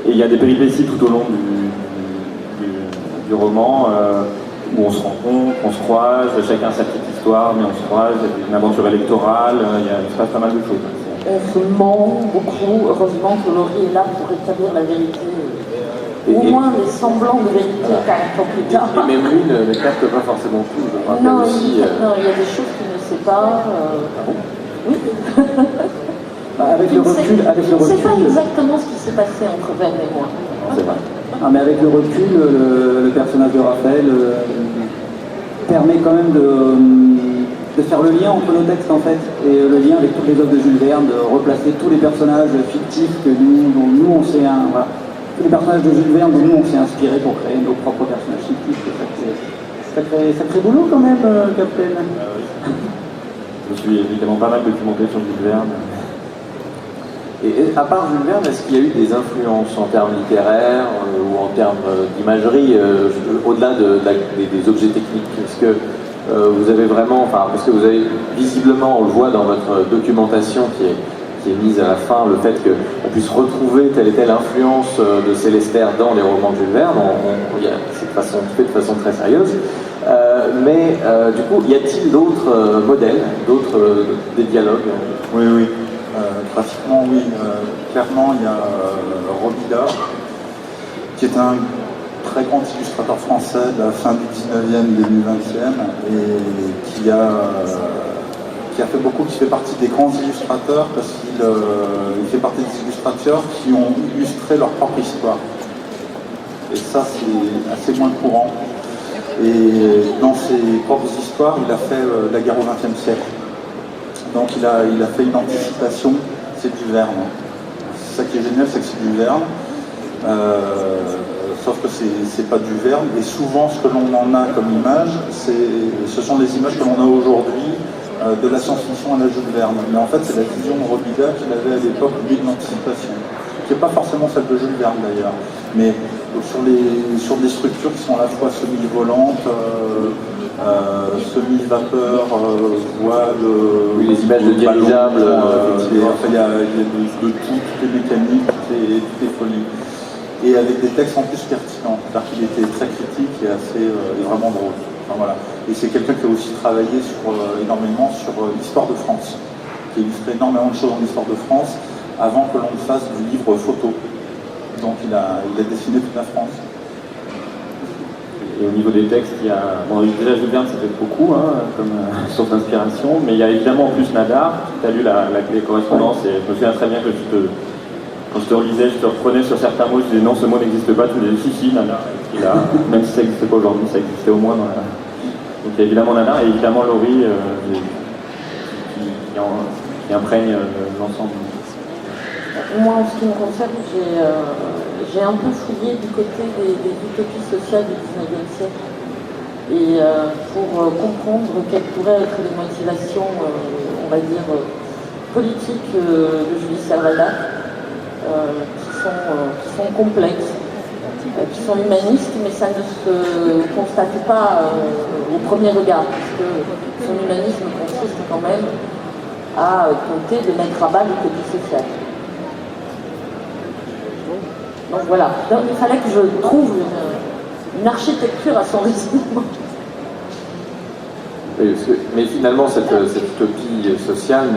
Et il y a des péripéties tout au long du roman où on se rencontre, on se croise, chacun sa petite histoire, mais on se croise, il y a une aventure électorale, il se passe pas mal de choses. On se ment beaucoup, heureusement que Laurie est là pour établir la vérité. Au moins les semblants de vérité 40 ans plus tard. Et même lui ne capte pas forcément tout. Non, il y a des choses qu'il ne sait pas. Ah bon? Oui. Avec le recul, c'est pas exactement ce qui s'est passé entre Verne et moi. C'est vrai. Ah, mais avec le recul, le personnage de Raphaël permet quand même de faire le lien entre nos textes en fait, et le lien avec toutes les œuvres de Jules Verne, de replacer tous les personnages fictifs dont nous on s'est tous les personnages de Jules Verne dont nous on s'est inspiré pour créer nos propres personnages fictifs. Sacré boulot quand même, Captain. Je me suis évidemment pas mal documenté sur Jules Verne. Et à part Jules Verne, est-ce qu'il y a eu des influences en termes littéraires ou en termes d'imagerie, au-delà des objets techniques? Est-ce que vous avez vraiment, enfin, parce que vous avez visiblement, on le voit dans votre documentation qui est mise à la fin, le fait qu'on puisse retrouver telle et telle influence de Célestère dans les romans de Jules Verne, c'est fait de façon très sérieuse. Mais du coup, y a-t-il d'autres modèles, des dialogues? Oui, oui. Graphiquement, oui. Clairement, il y a Robida, qui est un très grand illustrateur français de la fin du 19e, début 20e, et qui a fait beaucoup, qui fait partie des grands illustrateurs, parce qu'il fait partie des illustrateurs qui ont illustré leur propre histoire. Et ça, c'est assez moins courant. Et dans ses propres histoires, il a fait la guerre au XXe siècle. Donc il a fait une anticipation, c'est du Verne. Ça qui est génial, c'est que c'est du Verne. Sauf que c'est pas du Verne. Et souvent, ce que l'on en a comme image, ce sont les images que l'on a aujourd'hui de la science-fiction à la Jules Verne. Mais en fait, c'est la vision de Robida qu'il avait à l'époque, lui, de l'anticipation. Qui n'est pas forcément celle de Jules Verne d'ailleurs, mais sur des structures qui sont à la fois semi-volantes, semi-vapeur, voile... Oui, les images de dirigeables. Il y a de tout est mécanique, tout est folie. Et avec des textes en plus pertinents, c'est-à-dire qu'il était très critique et vraiment drôle. Enfin, voilà. Et c'est quelqu'un qui a aussi travaillé énormément sur l'histoire de France, qui a illustré énormément de choses en histoire de France, avant que l'on fasse du livre photo. Donc il a dessiné toute la France. Et au niveau des textes, il y a... Bon, déjà Jules Verne, ça fait beaucoup, comme source d'inspiration, mais il y a évidemment en plus Nadar. Tu as lu les correspondances, et je me souviens très bien que quand je te relisais, je te reprenais sur certains mots, je disais non, ce mot n'existe pas, tu me disais si, Nadar, même si ça n'existait pas aujourd'hui, ça existait au moins dans la... Donc il y a évidemment Nadar et évidemment Laurie qui imprègne l'ensemble. Moi, en ce qui me concerne, j'ai un peu fouillé du côté des utopies sociales du 19e siècle. Et pour comprendre quelles pourraient être les motivations, on va dire, politiques de Julie Servadac, qui sont complexes, qui sont humanistes, mais ça ne se constate pas au premier regard, parce que son humanisme consiste quand même à tenter de mettre à bas l'utopie sociale. Donc voilà, donc, il fallait que je trouve une architecture à son raisonnement. Oui, mais finalement, cette utopie sociale,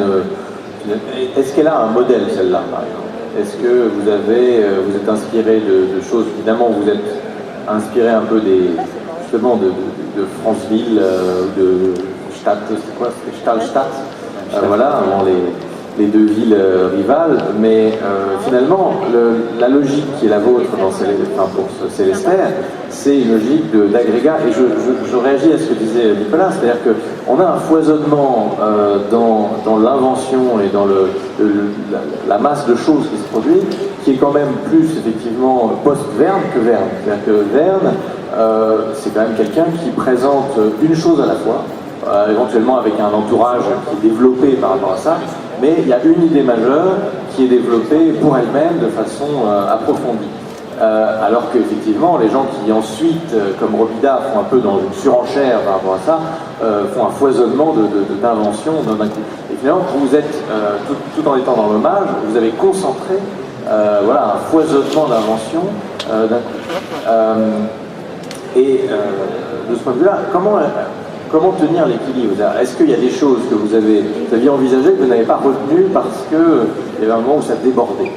est-ce qu'elle a un modèle, celle-là, par exemple? Est-ce que vous êtes inspiré de choses, évidemment, vous êtes inspiré un peu justement de Franceville, de Stadt, c'est quoi? Stahlstadt, voilà, avant les deux villes rivales, mais finalement, la logique qui est la vôtre pour Célestère, c'est une logique d'agrégat, et je réagis à ce que disait Nicolas, c'est-à-dire qu'on a un foisonnement dans l'invention et dans la masse de choses qui se produit, qui est quand même plus effectivement post-Verne que Verne. C'est-à-dire que Verne, c'est quand même quelqu'un qui présente une chose à la fois, éventuellement avec un entourage qui est développé par rapport à ça, mais il y a une idée majeure qui est développée pour elle-même de façon approfondie. Alors qu'effectivement, les gens qui ensuite, comme Robida, font un peu dans une surenchère par rapport à ça, font un foisonnement d'inventions d'un coup. Et finalement, vous êtes, tout en étant dans l'hommage, vous avez concentré un foisonnement d'inventions d'un coup. Et de ce point de vue-là, comment tenir l'équilibre? Est-ce qu'il y a des choses que vous aviez envisagées que vous n'avez pas retenues parce qu'il y avait un moment où ça débordait?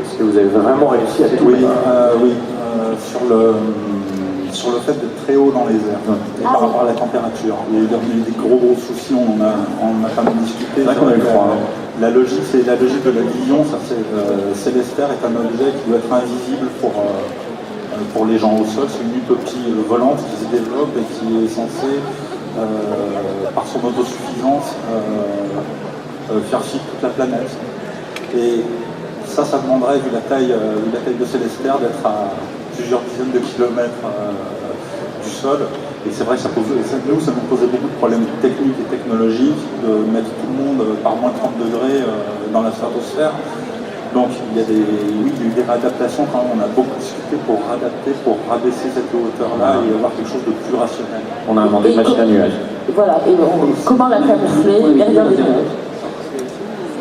Est-ce que vous avez vraiment réussi à tout? Oui, sur le fait d'être très haut dans les airs, et par rapport à la température. Il y a eu des gros soucis, on en a pas mal discuté. C'est vrai qu'on a eu froid. La logique, c'est la logique de la vision. Célestère est un objet qui doit être invisible pour les gens au sol. C'est une utopie volante qui se développe et qui est censée, par son autosuffisance, faire chic toute la planète. Et ça demanderait, vu la taille de Célestère, d'être à plusieurs dizaines de kilomètres du sol. Et c'est vrai que ça nous posait beaucoup de problèmes techniques et technologiques, de mettre tout le monde par moins 30 degrés dans la stratosphère. Donc il y a des réadaptations quand même, on a beaucoup discuté pour adapter, pour rabaisser cette hauteur-là et avoir quelque chose de plus rationnel. On a inventé une machine à nuages. Voilà, et comment la camoufler derrière les nuages?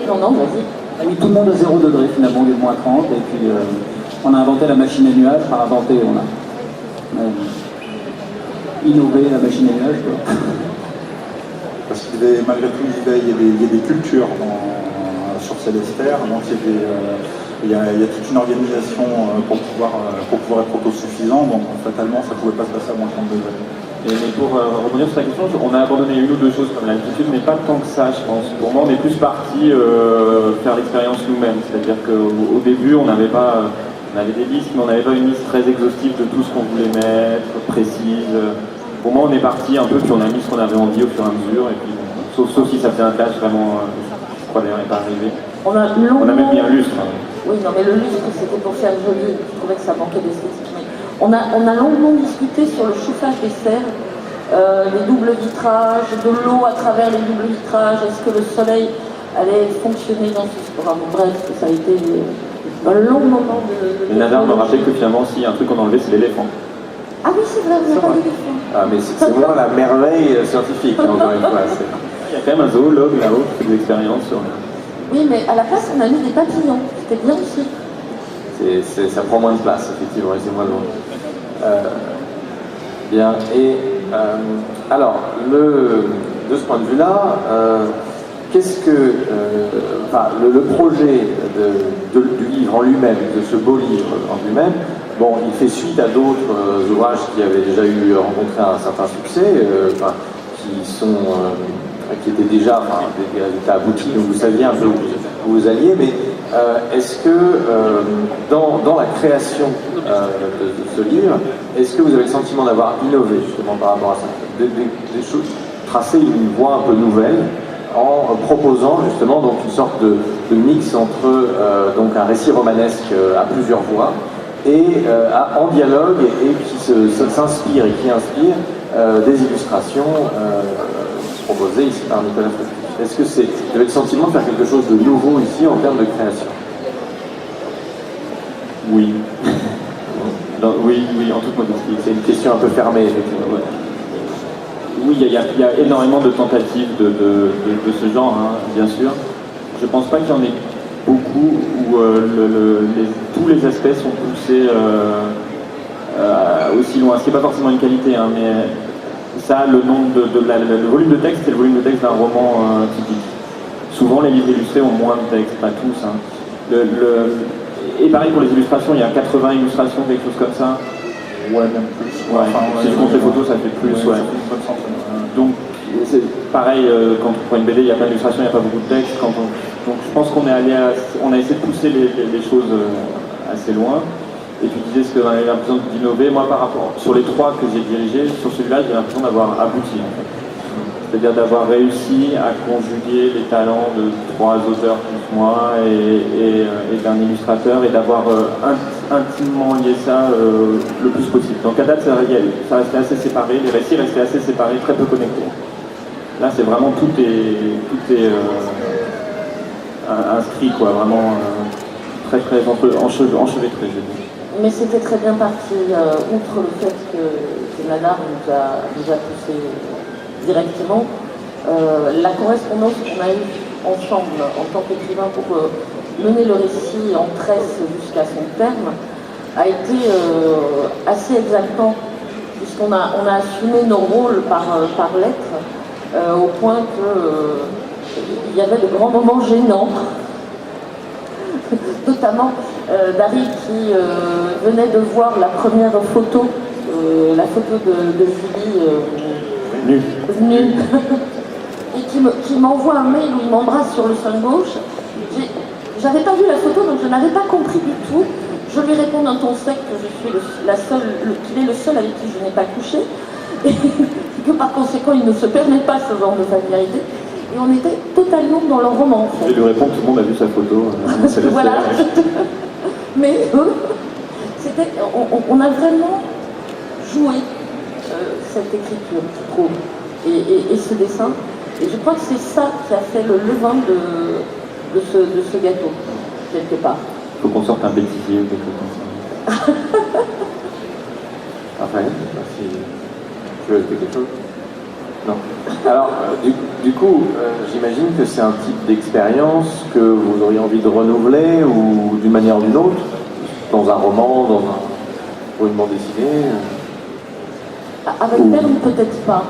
Non, vas-y. On a mis tout le monde à 0 degré finalement, il est moins 30, et puis on a inventé la machine à nuages, on a innové la machine à nuages. Parce qu'il y avait, malgré tout, il y a des cultures sur Célestère, donc il y a toute une organisation pour pouvoir être autosuffisant, donc fatalement ça ne pouvait pas se passer à moins 30 degrés. Mais pour rebondir sur ta question, on a abandonné une ou deux choses comme l'altitude, mais pas tant que ça, je pense. Pour moi, on est plus parti faire l'expérience nous-mêmes. C'est-à-dire qu'au début, on avait des listes, mais on n'avait pas une liste très exhaustive de tout ce qu'on voulait mettre, précise. Pour moi, on est parti un peu, puis on a mis ce qu'on avait envie au fur et à mesure, et puis sauf si ça faisait un clash vraiment, je crois d'ailleurs, n'est pas arrivé. On a même mis un lustre. Oui, non, mais le lustre, c'était pour faire joli. Je trouvais que ça manquait d'esthétique. On a longuement discuté sur le chauffage des serres, les doubles vitrages, de l'eau à travers les doubles vitrages. Est-ce que le soleil allait fonctionner dans ce programme? Bref, ça a été un long moment de... Et Nadar me rappelait que finalement, s'il y a un truc qu'on a enlevé, c'est l'éléphant. Ah oui, c'est vrai, on n'a pas d'éléphant. Ah, mais c'est vraiment la merveille scientifique, encore une fois. Il y a quand même un zoologue là-haut qui fait des expériences sur... Oui, mais à la place, on a mis des papillons. C'était bien aussi. Ça prend moins de place, effectivement, et c'est moins long. Bien, et alors, de ce point de vue-là, qu'est-ce que le projet du livre en lui-même, de ce beau livre en lui-même, bon, il fait suite à d'autres ouvrages qui avaient déjà rencontré un certain succès, qui étaient déjà des résultats aboutis, donc vous saviez un peu où vous alliez, mais est-ce que dans la création de ce livre, est-ce que vous avez le sentiment d'avoir innové justement par rapport à ça, des choses, tracer une voie un peu nouvelle en proposant justement donc une sorte de mix entre donc un récit romanesque à plusieurs voix et en dialogue et qui s'inspire et qui inspire des illustrations proposées ici par Nicolas Frédéric. Est-ce que vous avez le sentiment de faire quelque chose de nouveau ici en termes de création? Oui. Non, oui, en toute modestie. C'est une question un peu fermée, effectivement. Ouais. Oui, il y a énormément de tentatives de ce genre, hein, bien sûr. Je ne pense pas qu'il y en ait beaucoup où tous les aspects sont poussés aussi loin. Ce qui n'est pas forcément une qualité, hein, mais ça, le volume de texte, c'est le volume de texte d'un roman typique. Souvent, les livres illustrés ont moins de texte, pas tous. Hein. Et pareil pour les illustrations, il y a 80 illustrations, quelque chose comme ça. Ouais, même plus. Ouais. Si je compte les photos, ça fait plus. Ouais. Donc, c'est pareil, quand on prend une BD, il n'y a pas d'illustration, il n'y a pas beaucoup de texte. Donc, je pense qu'on on a essayé de pousser les choses assez loin. Et tu disais ce qu'on avait l'impression d'innover. Moi, par rapport sur les trois que j'ai dirigés, sur celui-là, j'ai l'impression d'avoir abouti. En fait. C'est-à-dire d'avoir réussi à conjuguer les talents de trois auteurs plus moi et d'un illustrateur et d'avoir intimement lié ça le plus possible. Donc à date, ça restait assez séparé, les récits restaient assez séparés, très peu connectés. Là, c'est vraiment tout est inscrit, quoi, vraiment très enchevêtré, je dis. Mais c'était très bien parti, outre le fait que Nadar nous a poussé directement. La correspondance qu'on a eue ensemble en tant qu'écrivain pour mener le récit en tresse jusqu'à son terme a été assez exaltant, puisqu'on a assumé nos rôles par lettres au point qu'il y avait de grands moments gênants. Notamment David qui venait de voir la première photo, la photo de Julie nue, et qui m'envoie un mail où il m'embrasse sur le sein gauche. J'avais pas vu la photo, donc je n'avais pas compris du tout. Je lui réponds d'un ton sec que je suis qu'il est le seul avec qui je n'ai pas couché, et que par conséquent il ne se permet pas ce genre de familiarité. Et on était totalement dans le roman, en fait. Je lui réponds, tout le monde a vu sa photo. Voilà. Mais on a vraiment joué cette écriture, je trouve, et ce dessin. Et je crois que c'est ça qui a fait le levain de ce gâteau, quelque part. Il faut qu'on sorte un bêtisier ou quelque chose comme ça. Raphaël, si tu veux ajouter quelque chose? Non. Alors, du coup, j'imagine que c'est un type d'expérience que vous auriez envie de renouveler ou d'une manière ou d'une autre, dans un roman, pour une bande dessinée. Avec Verne, peut-être pas.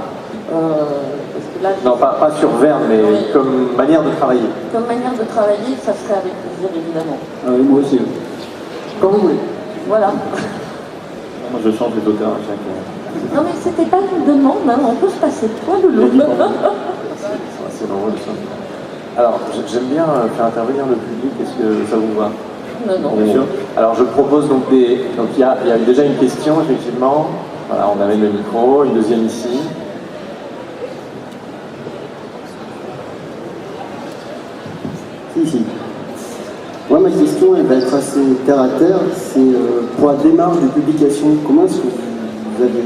Parce que là, Non, pas sur Verne, mais oui. comme manière de travailler. Comme manière de travailler, ça serait avec plaisir, évidemment. Moi aussi. Quand vous voulez. Voilà. Moi, je change les auteurs à chaque. Non, mais c'était pas une demande, hein. On peut se passer de toi, Loulou. C'est drôle ça. Alors, j'aime bien faire intervenir le public, est-ce que ça vous va? Non. Bien sûr. Alors, je propose donc Donc, il y a déjà une question, effectivement. Voilà, on amène le micro, une deuxième ici. Si. Moi, ma question, elle va être assez terre à terre. C'est pour la démarche de publication. Comment est-ce que vous avez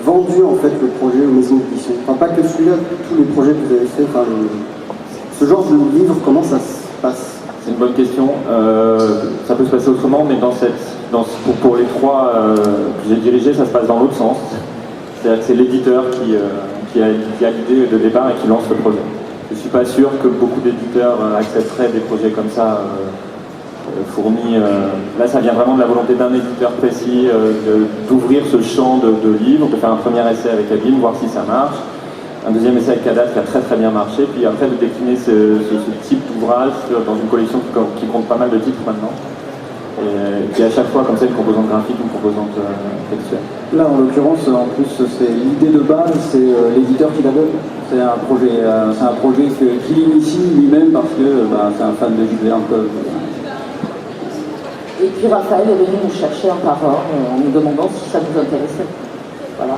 vendu en fait le projet aux maisons d'édition? Enfin, pas que celui-là, tous les projets que vous avez fait. Enfin, ce genre de livre, comment ça se passe? C'est une bonne question. Ça peut se passer autrement, mais pour les trois que j'ai dirigés, ça se passe dans l'autre sens. C'est-à-dire que c'est l'éditeur qui a l'idée de départ et qui lance le projet. Je ne suis pas sûr que beaucoup d'éditeurs accepteraient des projets comme ça fournis. Là, ça vient vraiment de la volonté d'un éditeur précis d'ouvrir ce champ de livres, de faire un premier essai avec Abîme, voir si ça marche. Un deuxième essai avec Cadat qui a très très bien marché, puis après de décliner ce type d'ouvrage dans une collection qui compte pas mal de titres maintenant. Et qui à chaque fois comme ça une composante graphique, une composante textuelle. Là, en l'occurrence, en plus, c'est l'idée de base, c'est l'éditeur qui la donne. C'est un projet qu'il initie lui-même parce que c'est un fan de Jules Verne. Et puis Raphaël est venu nous chercher un par un en nous demandant si ça nous intéressait. Voilà.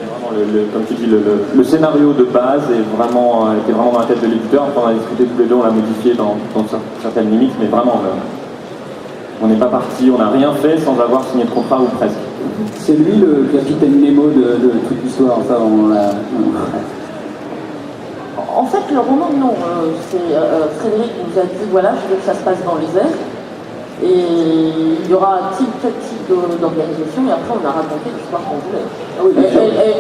Et vraiment, comme tu dis, le scénario de base était vraiment dans la tête de l'éditeur. Après, on a discuté tous les deux, on l'a modifié dans certaines limites, mais vraiment, on n'est pas parti, on n'a rien fait sans avoir signé de contrat ou presque. C'est lui le capitaine Nemo de toute l'histoire, ça on l'a... En fait, le roman, non. C'est Frédéric nous a dit, voilà, je veux que ça se passe dans les airs. Et il y aura tel type d'organisation, et après on a raconté l'histoire qu'on voulait.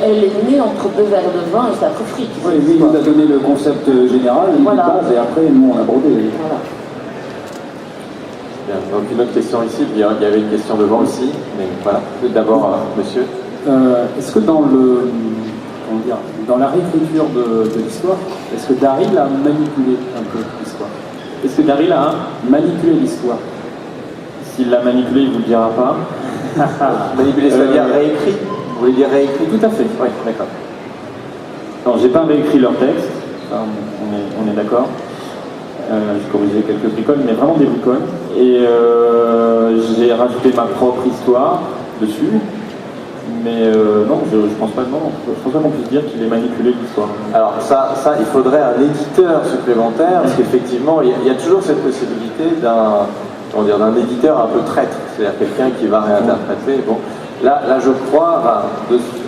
Elle est née entre deux verres de vin et ça fait frites. Oui, lui il nous a donné le concept général, voilà. De base, et après nous on a brodé. Voilà. Bien. Donc une autre question ici, puis il y avait une question devant aussi, mais voilà, d'abord monsieur. Est-ce que dans la réécriture de l'histoire, est-ce que Daryl a manipulé un peu l'histoire? Est-ce que Daryl a manipulé l'histoire? S'il l'a manipulé, il ne vous le dira pas. Manipulé, ça veut dire réécrit? Vous voulez dire réécrit? Tout à fait. Oui, d'accord. Non, j'ai pas réécrit leur texte, ça, on est d'accord. J'ai corrigé quelques bricoles, mais vraiment des bricoles. Et j'ai rajouté ma propre histoire dessus. Mais non, je pense pas qu'on puisse dire qu'il ait manipulé l'histoire. Alors ça, il faudrait un éditeur supplémentaire, parce qu'effectivement, il y a toujours cette possibilité d'un éditeur un peu traître, c'est-à-dire quelqu'un qui va réinterpréter. Bon, là, je crois,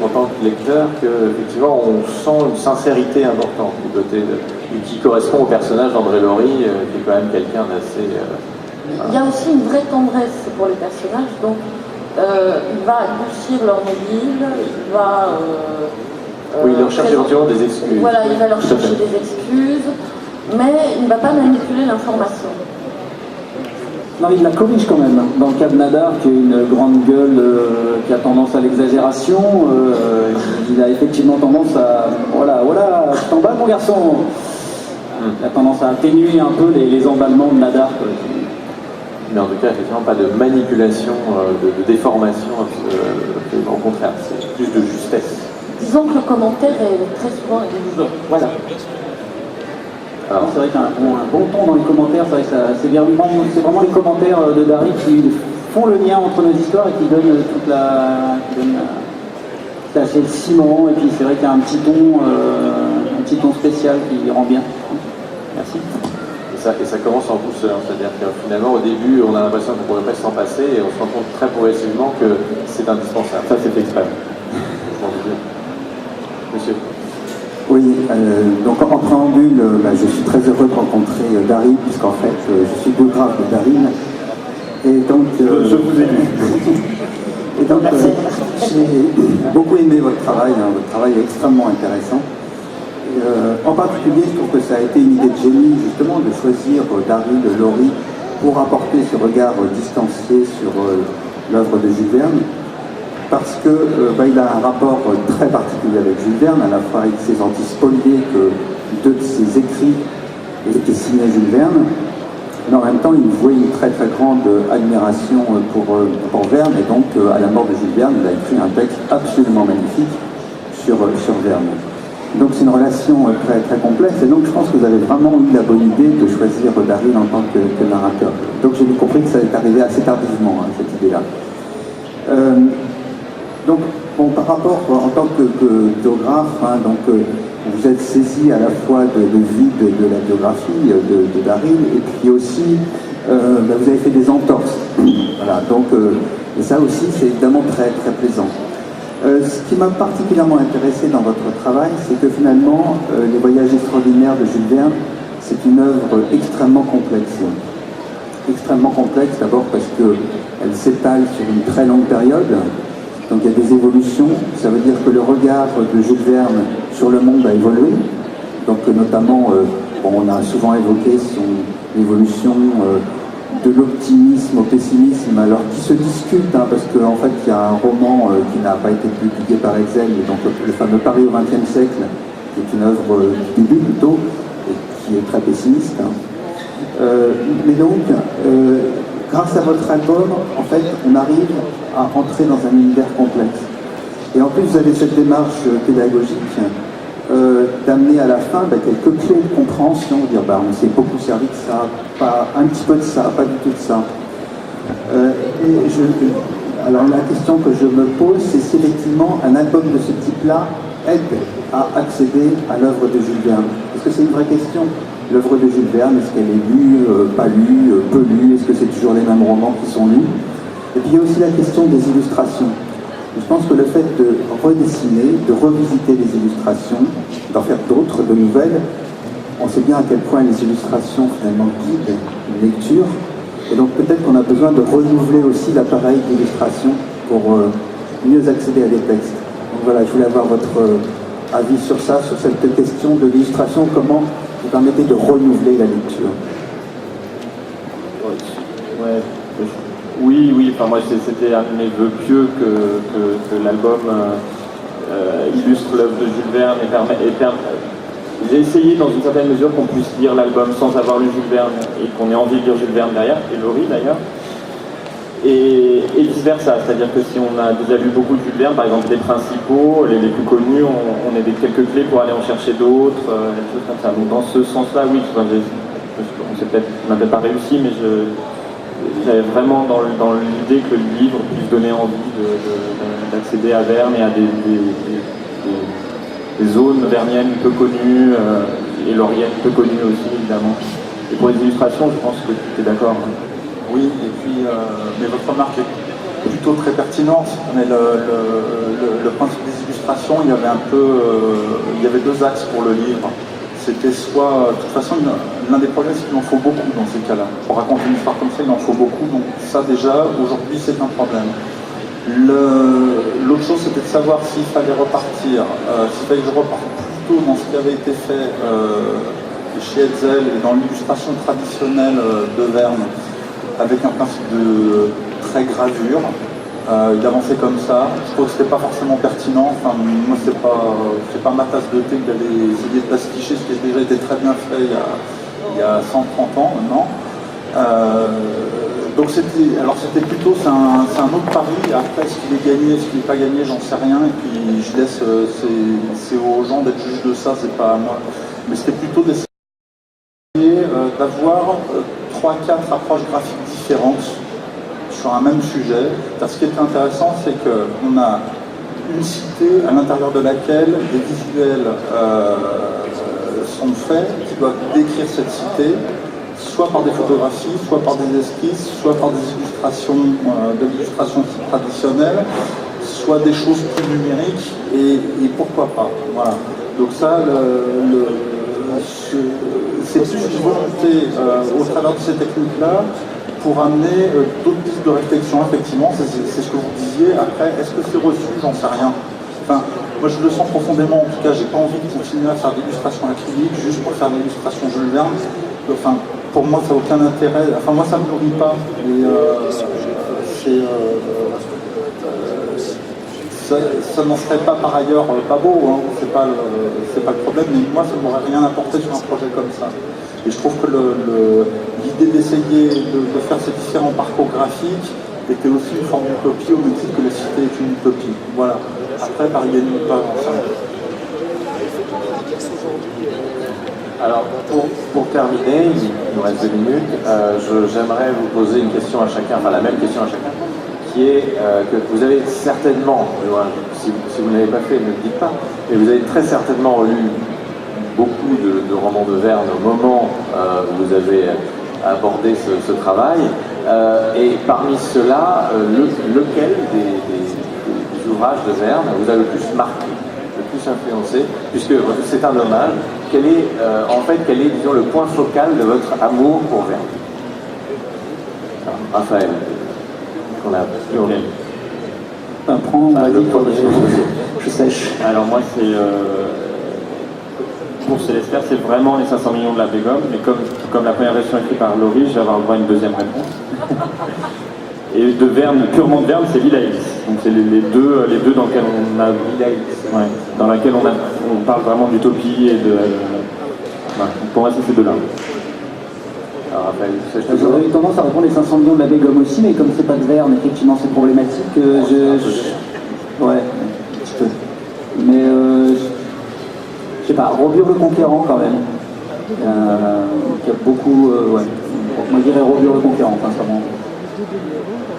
en tant que lecteur, qu'effectivement, on sent une sincérité importante du côté qui correspond au personnage d'André Laurie, qui est quand même quelqu'un d'assez... Il y a aussi une vraie tendresse pour les personnages, donc il va adoucir leur mobile, il va... oui, il leur cherche éventuellement des excuses. Voilà, il va leur chercher des excuses, mais il ne va pas manipuler l'information. Non, il la corrige quand même. Dans le cas de Nadar, qui a une grande gueule, qui a tendance à l'exagération, il a effectivement tendance à... Voilà, tu t'emballes mon garçon. Il a tendance à atténuer un peu les emballements de Nadar. Mais en tout cas, effectivement, pas de manipulation, de déformation, au contraire, c'est plus de justesse. Disons que le commentaire est très souvent exigeant. Voilà. Alors, c'est vrai qu'un bon ton dans les commentaires, c'est vrai que c'est vraiment les commentaires de Dari qui font le lien entre nos histoires et qui donnent c'est assez ciment, et puis c'est vrai qu'il y a un petit ton spécial qui rend bien. Merci. Et ça commence en douceur, c'est-à-dire que finalement, au début, on a l'impression qu'on ne pourrait pas s'en passer, et on se rend compte très progressivement que c'est indispensable. Ça, c'est extrême. Monsieur. Oui, donc en préambule, je suis très heureux de rencontrer Daryl, puisqu'en fait, je suis biographe de Daryl. Et donc, je vous ai lu. Et donc, j'ai beaucoup aimé votre travail. Votre travail est extrêmement intéressant. En particulier, je trouve que ça a été une idée de génie, justement, de choisir Daryl Lori pour apporter ce regard distancié sur l'œuvre de Jules Verne, parce que il a un rapport très particulier avec Jules Verne, à la fois avec ses anti-spoliés, que 2 de ses écrits étaient signés Jules Verne, mais en même temps, il vouait une très très grande admiration pour Verne, et donc à la mort de Jules Verne, il a écrit un texte absolument magnifique sur Verne. Donc c'est une relation très, très complexe, et donc je pense que vous avez vraiment eu la bonne idée de choisir Daryl en tant que narrateur. Donc j'ai compris que ça est arrivé assez tardivement, cette idée-là. Donc, par rapport, en tant que biographe, vous êtes saisi à la fois de vie de la biographie de Daryl, et puis aussi, vous avez fait des entorses. Voilà, donc, et ça aussi, c'est évidemment très, très plaisant. Ce qui m'a particulièrement intéressé dans votre travail, c'est que finalement, Les Voyages extraordinaires de Jules Verne, c'est une œuvre extrêmement complexe. Extrêmement complexe, d'abord parce qu'elle s'étale sur une très longue période, donc il y a des évolutions. Ça veut dire que le regard de Jules Verne sur le monde a évolué, donc notamment, on a souvent évoqué son évolution de l'optimisme au pessimisme, alors qui se discute, parce qu'en fait il y a un roman qui n'a pas été publié par Hetzel, donc le fameux Paris au XXe siècle, qui est une œuvre du début plutôt, et qui est très pessimiste. Mais donc, grâce à votre album, en fait, on arrive à entrer dans un univers complexe. Et en plus, vous avez cette démarche pédagogique d'amener à la fin quelques clés de compréhension, dire on s'est beaucoup servi de ça, pas un petit peu de ça, pas du tout de ça. Alors la question que je me pose, c'est si effectivement un album de ce type-là aide à accéder à l'œuvre de Jules Verne. Est-ce que c'est une vraie question? L'œuvre de Jules Verne, est-ce qu'elle est lue, pas lue, peu lue? Est-ce que c'est toujours les mêmes romans qui sont lus? Et puis il y a aussi la question des illustrations. Je pense que le fait de redessiner, de revisiter les illustrations, d'en faire d'autres, de nouvelles, on sait bien à quel point les illustrations finalement guident une lecture. Et donc peut-être qu'on a besoin de renouveler aussi l'appareil d'illustration pour mieux accéder à des textes. Donc voilà, je voulais avoir votre avis sur ça, sur cette question de l'illustration, comment vous permettez de renouveler la lecture. Oui, enfin moi c'était un de mes vœux pieux que l'album illustre l'œuvre de Jules Verne et j'ai essayé dans une certaine mesure qu'on puisse lire l'album sans avoir lu Jules Verne et qu'on ait envie de lire Jules Verne derrière, et Lori d'ailleurs, et vice versa, c'est-à-dire que si on a déjà lu beaucoup de Jules Verne, par exemple les principaux, les plus connus, on a quelques clés pour aller en chercher d'autres, des choses comme ça. Donc dans ce sens-là, oui, on n'a peut-être pas réussi, mais j'avais vraiment dans l'idée que le livre puisse donner envie d'accéder à Verne et à des zones verniennes peu connues et loriennes peu connues aussi, évidemment. Et pour les illustrations, je pense que tu es d'accord. Oui, et puis, mais votre remarque est plutôt très pertinente. Mais le principe des illustrations, il y avait 2 axes pour le livre. C'était soit, de toute façon, l'un des problèmes, c'est qu'il en faut beaucoup dans ces cas-là. Pour raconter une histoire comme ça, il en faut beaucoup. Donc ça, déjà, aujourd'hui, c'est un problème. L'autre chose, c'était de savoir s'il fallait repartir, s'il fallait que je reparte plutôt dans ce qui avait été fait chez Hetzel et dans l'illustration traditionnelle de Verne, avec un principe de très gravure. Il avançait comme ça. Je trouve que c'était pas forcément pertinent. Enfin, moi, c'est pas ma tasse de thé d'aller essayer de pasticher ce qui a déjà été très bien fait il y a 130 ans maintenant. Donc c'était plutôt, c'est un autre pari. Après, ce qu'il est gagné, ce qu'il n'est pas gagné, j'en sais rien. Et puis je laisse, c'est aux gens d'être juges de ça, c'est pas à moi. Mais c'était plutôt d'essayer d'avoir 3-4 approches graphiques différentes sur un même sujet. Ce qui est intéressant, c'est qu'on a une cité à l'intérieur de laquelle des visuels sont faits qui doivent décrire cette cité, soit par des photographies, soit par des esquisses, soit par des illustrations, de l'illustration traditionnelle, soit des choses plus numériques, et pourquoi pas. Voilà. Donc ça, c'est plus une volonté au travers de ces techniques-là pour amener d'autres pistes de réflexion, effectivement, c'est ce que vous disiez. Après, est-ce que c'est reçu? J'en sais rien. Enfin, moi je le sens profondément, en tout cas, j'ai pas envie de continuer à faire d'illustration acrylique juste pour faire de l'illustration Jules Verne. Enfin, pour moi, ça n'a aucun intérêt. Enfin, moi, ça me nourrit pas. Et ça n'en serait pas par ailleurs pas beau, hein. C'est pas le problème, mais moi ça ne m'aurait rien apporté sur un projet comme ça. Et je trouve que l'idée d'essayer de faire ces différents parcours graphiques était aussi une forme d'utopie, au même titre que la cité est une utopie. Voilà. Après, par y gagner ou pas, enfin. Alors, pour terminer, il nous reste 2 minutes, j'aimerais vous poser une question à chacun, enfin la même question à chacun, qui est que vous avez certainement, si vous ne l'avez pas fait, ne le dites pas, mais vous avez très certainement lu beaucoup de romans de Verne au moment où vous avez abordé ce travail, et parmi ceux-là, lequel des ouvrages de Verne vous a le plus marqué, le plus influencé, puisque c'est un hommage, quel est, disons, le point focal de votre amour pour Verne? Alors, Raphaël, qu'on a plus Prends, vas-y, je sèche. Alors moi, c'est pour Célester, c'est vraiment les 500 millions de la Bégomme, mais comme la première version écrite par Laurie, je vais avoir le droit à une deuxième réponse. Et de Verne, purement de Verne, c'est Lila Ellis. Donc c'est les deux dans lesquels on a dans laquelle on parle vraiment d'utopie et de. Pour moi, c'est ces deux-là. Alors, Raphaël, j'aurais eu tendance à répondre les 500 millions de la Bégomme aussi, mais comme c'est pas de Verne, effectivement, c'est problématique. Ouais, un petit peu. Mais je sais pas, Robur le Conquérant quand même. Qui a beaucoup. Ouais. Moi, je dirais Robur le Conquérant, sincèrement.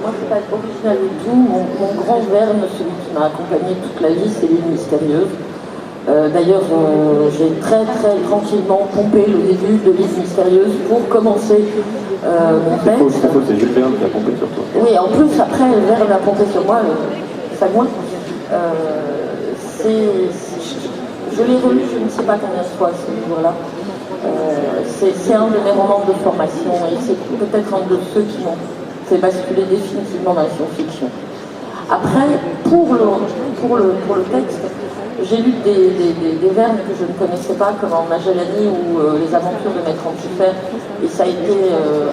Moi, c'est pas original du tout. Mon grand Verne, celui qui m'a accompagné toute la vie, c'est l'île mystérieuse. D'ailleurs, j'ai très très tranquillement pompé le début de l'île mystérieuse pour commencer mon texte. C'est Jules Verne qui a pompé sur toi. Oui, en plus, après, Verne a pompé sur moi, ça moins. Je l'ai relu, je ne sais pas combien de fois ce livre-là. C'est un de mes romans de formation et c'est peut-être un de ceux qui m'ont fait basculer définitivement dans la science-fiction. Après, pour le texte, j'ai lu des Vernes que je ne connaissais pas, comme en Magellan ou les aventures de Maître Antifer, et ça a été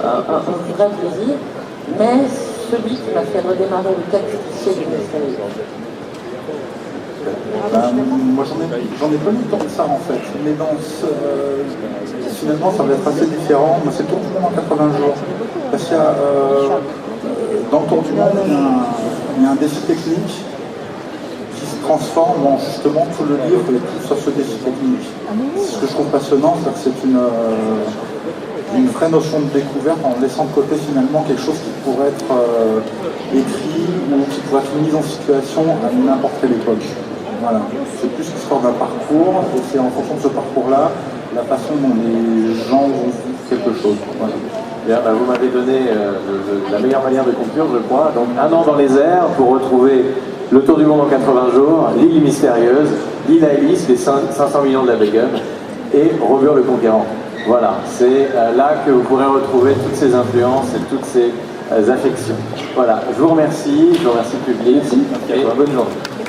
un vrai plaisir. Mais celui qui m'a fait redémarrer le texte, c'est l'île mystérieuse. Moi j'en ai pas lu tant que ça en fait, mais finalement ça va être assez différent. Moi c'est le Tour du monde en 80 jours. Parce qu'il y a dans le Tour du monde, il y a un défi technique qui se transforme en justement tout le livre et tout sur ce défi technique. Ce que je trouve passionnant, c'est que c'est une vraie notion de découverte en laissant de côté finalement quelque chose qui pourrait être écrit ou qui pourrait être mis en situation à n'importe quelle époque. Voilà. C'est plus l'histoire d'un parcours et c'est en fonction de ce parcours-là la façon dont les gens vont vivre quelque chose. Voilà. Bien, vous m'avez donné la meilleure manière de conclure, je crois. Donc, un an dans les airs pour retrouver le Tour du monde en 80 jours, l'île mystérieuse, l'île Alice, les 500 millions de la Bégomme et Robur le Conquérant. Voilà, c'est là que vous pourrez retrouver toutes ces influences et toutes ces affections. Voilà, je vous remercie le public et bonne journée.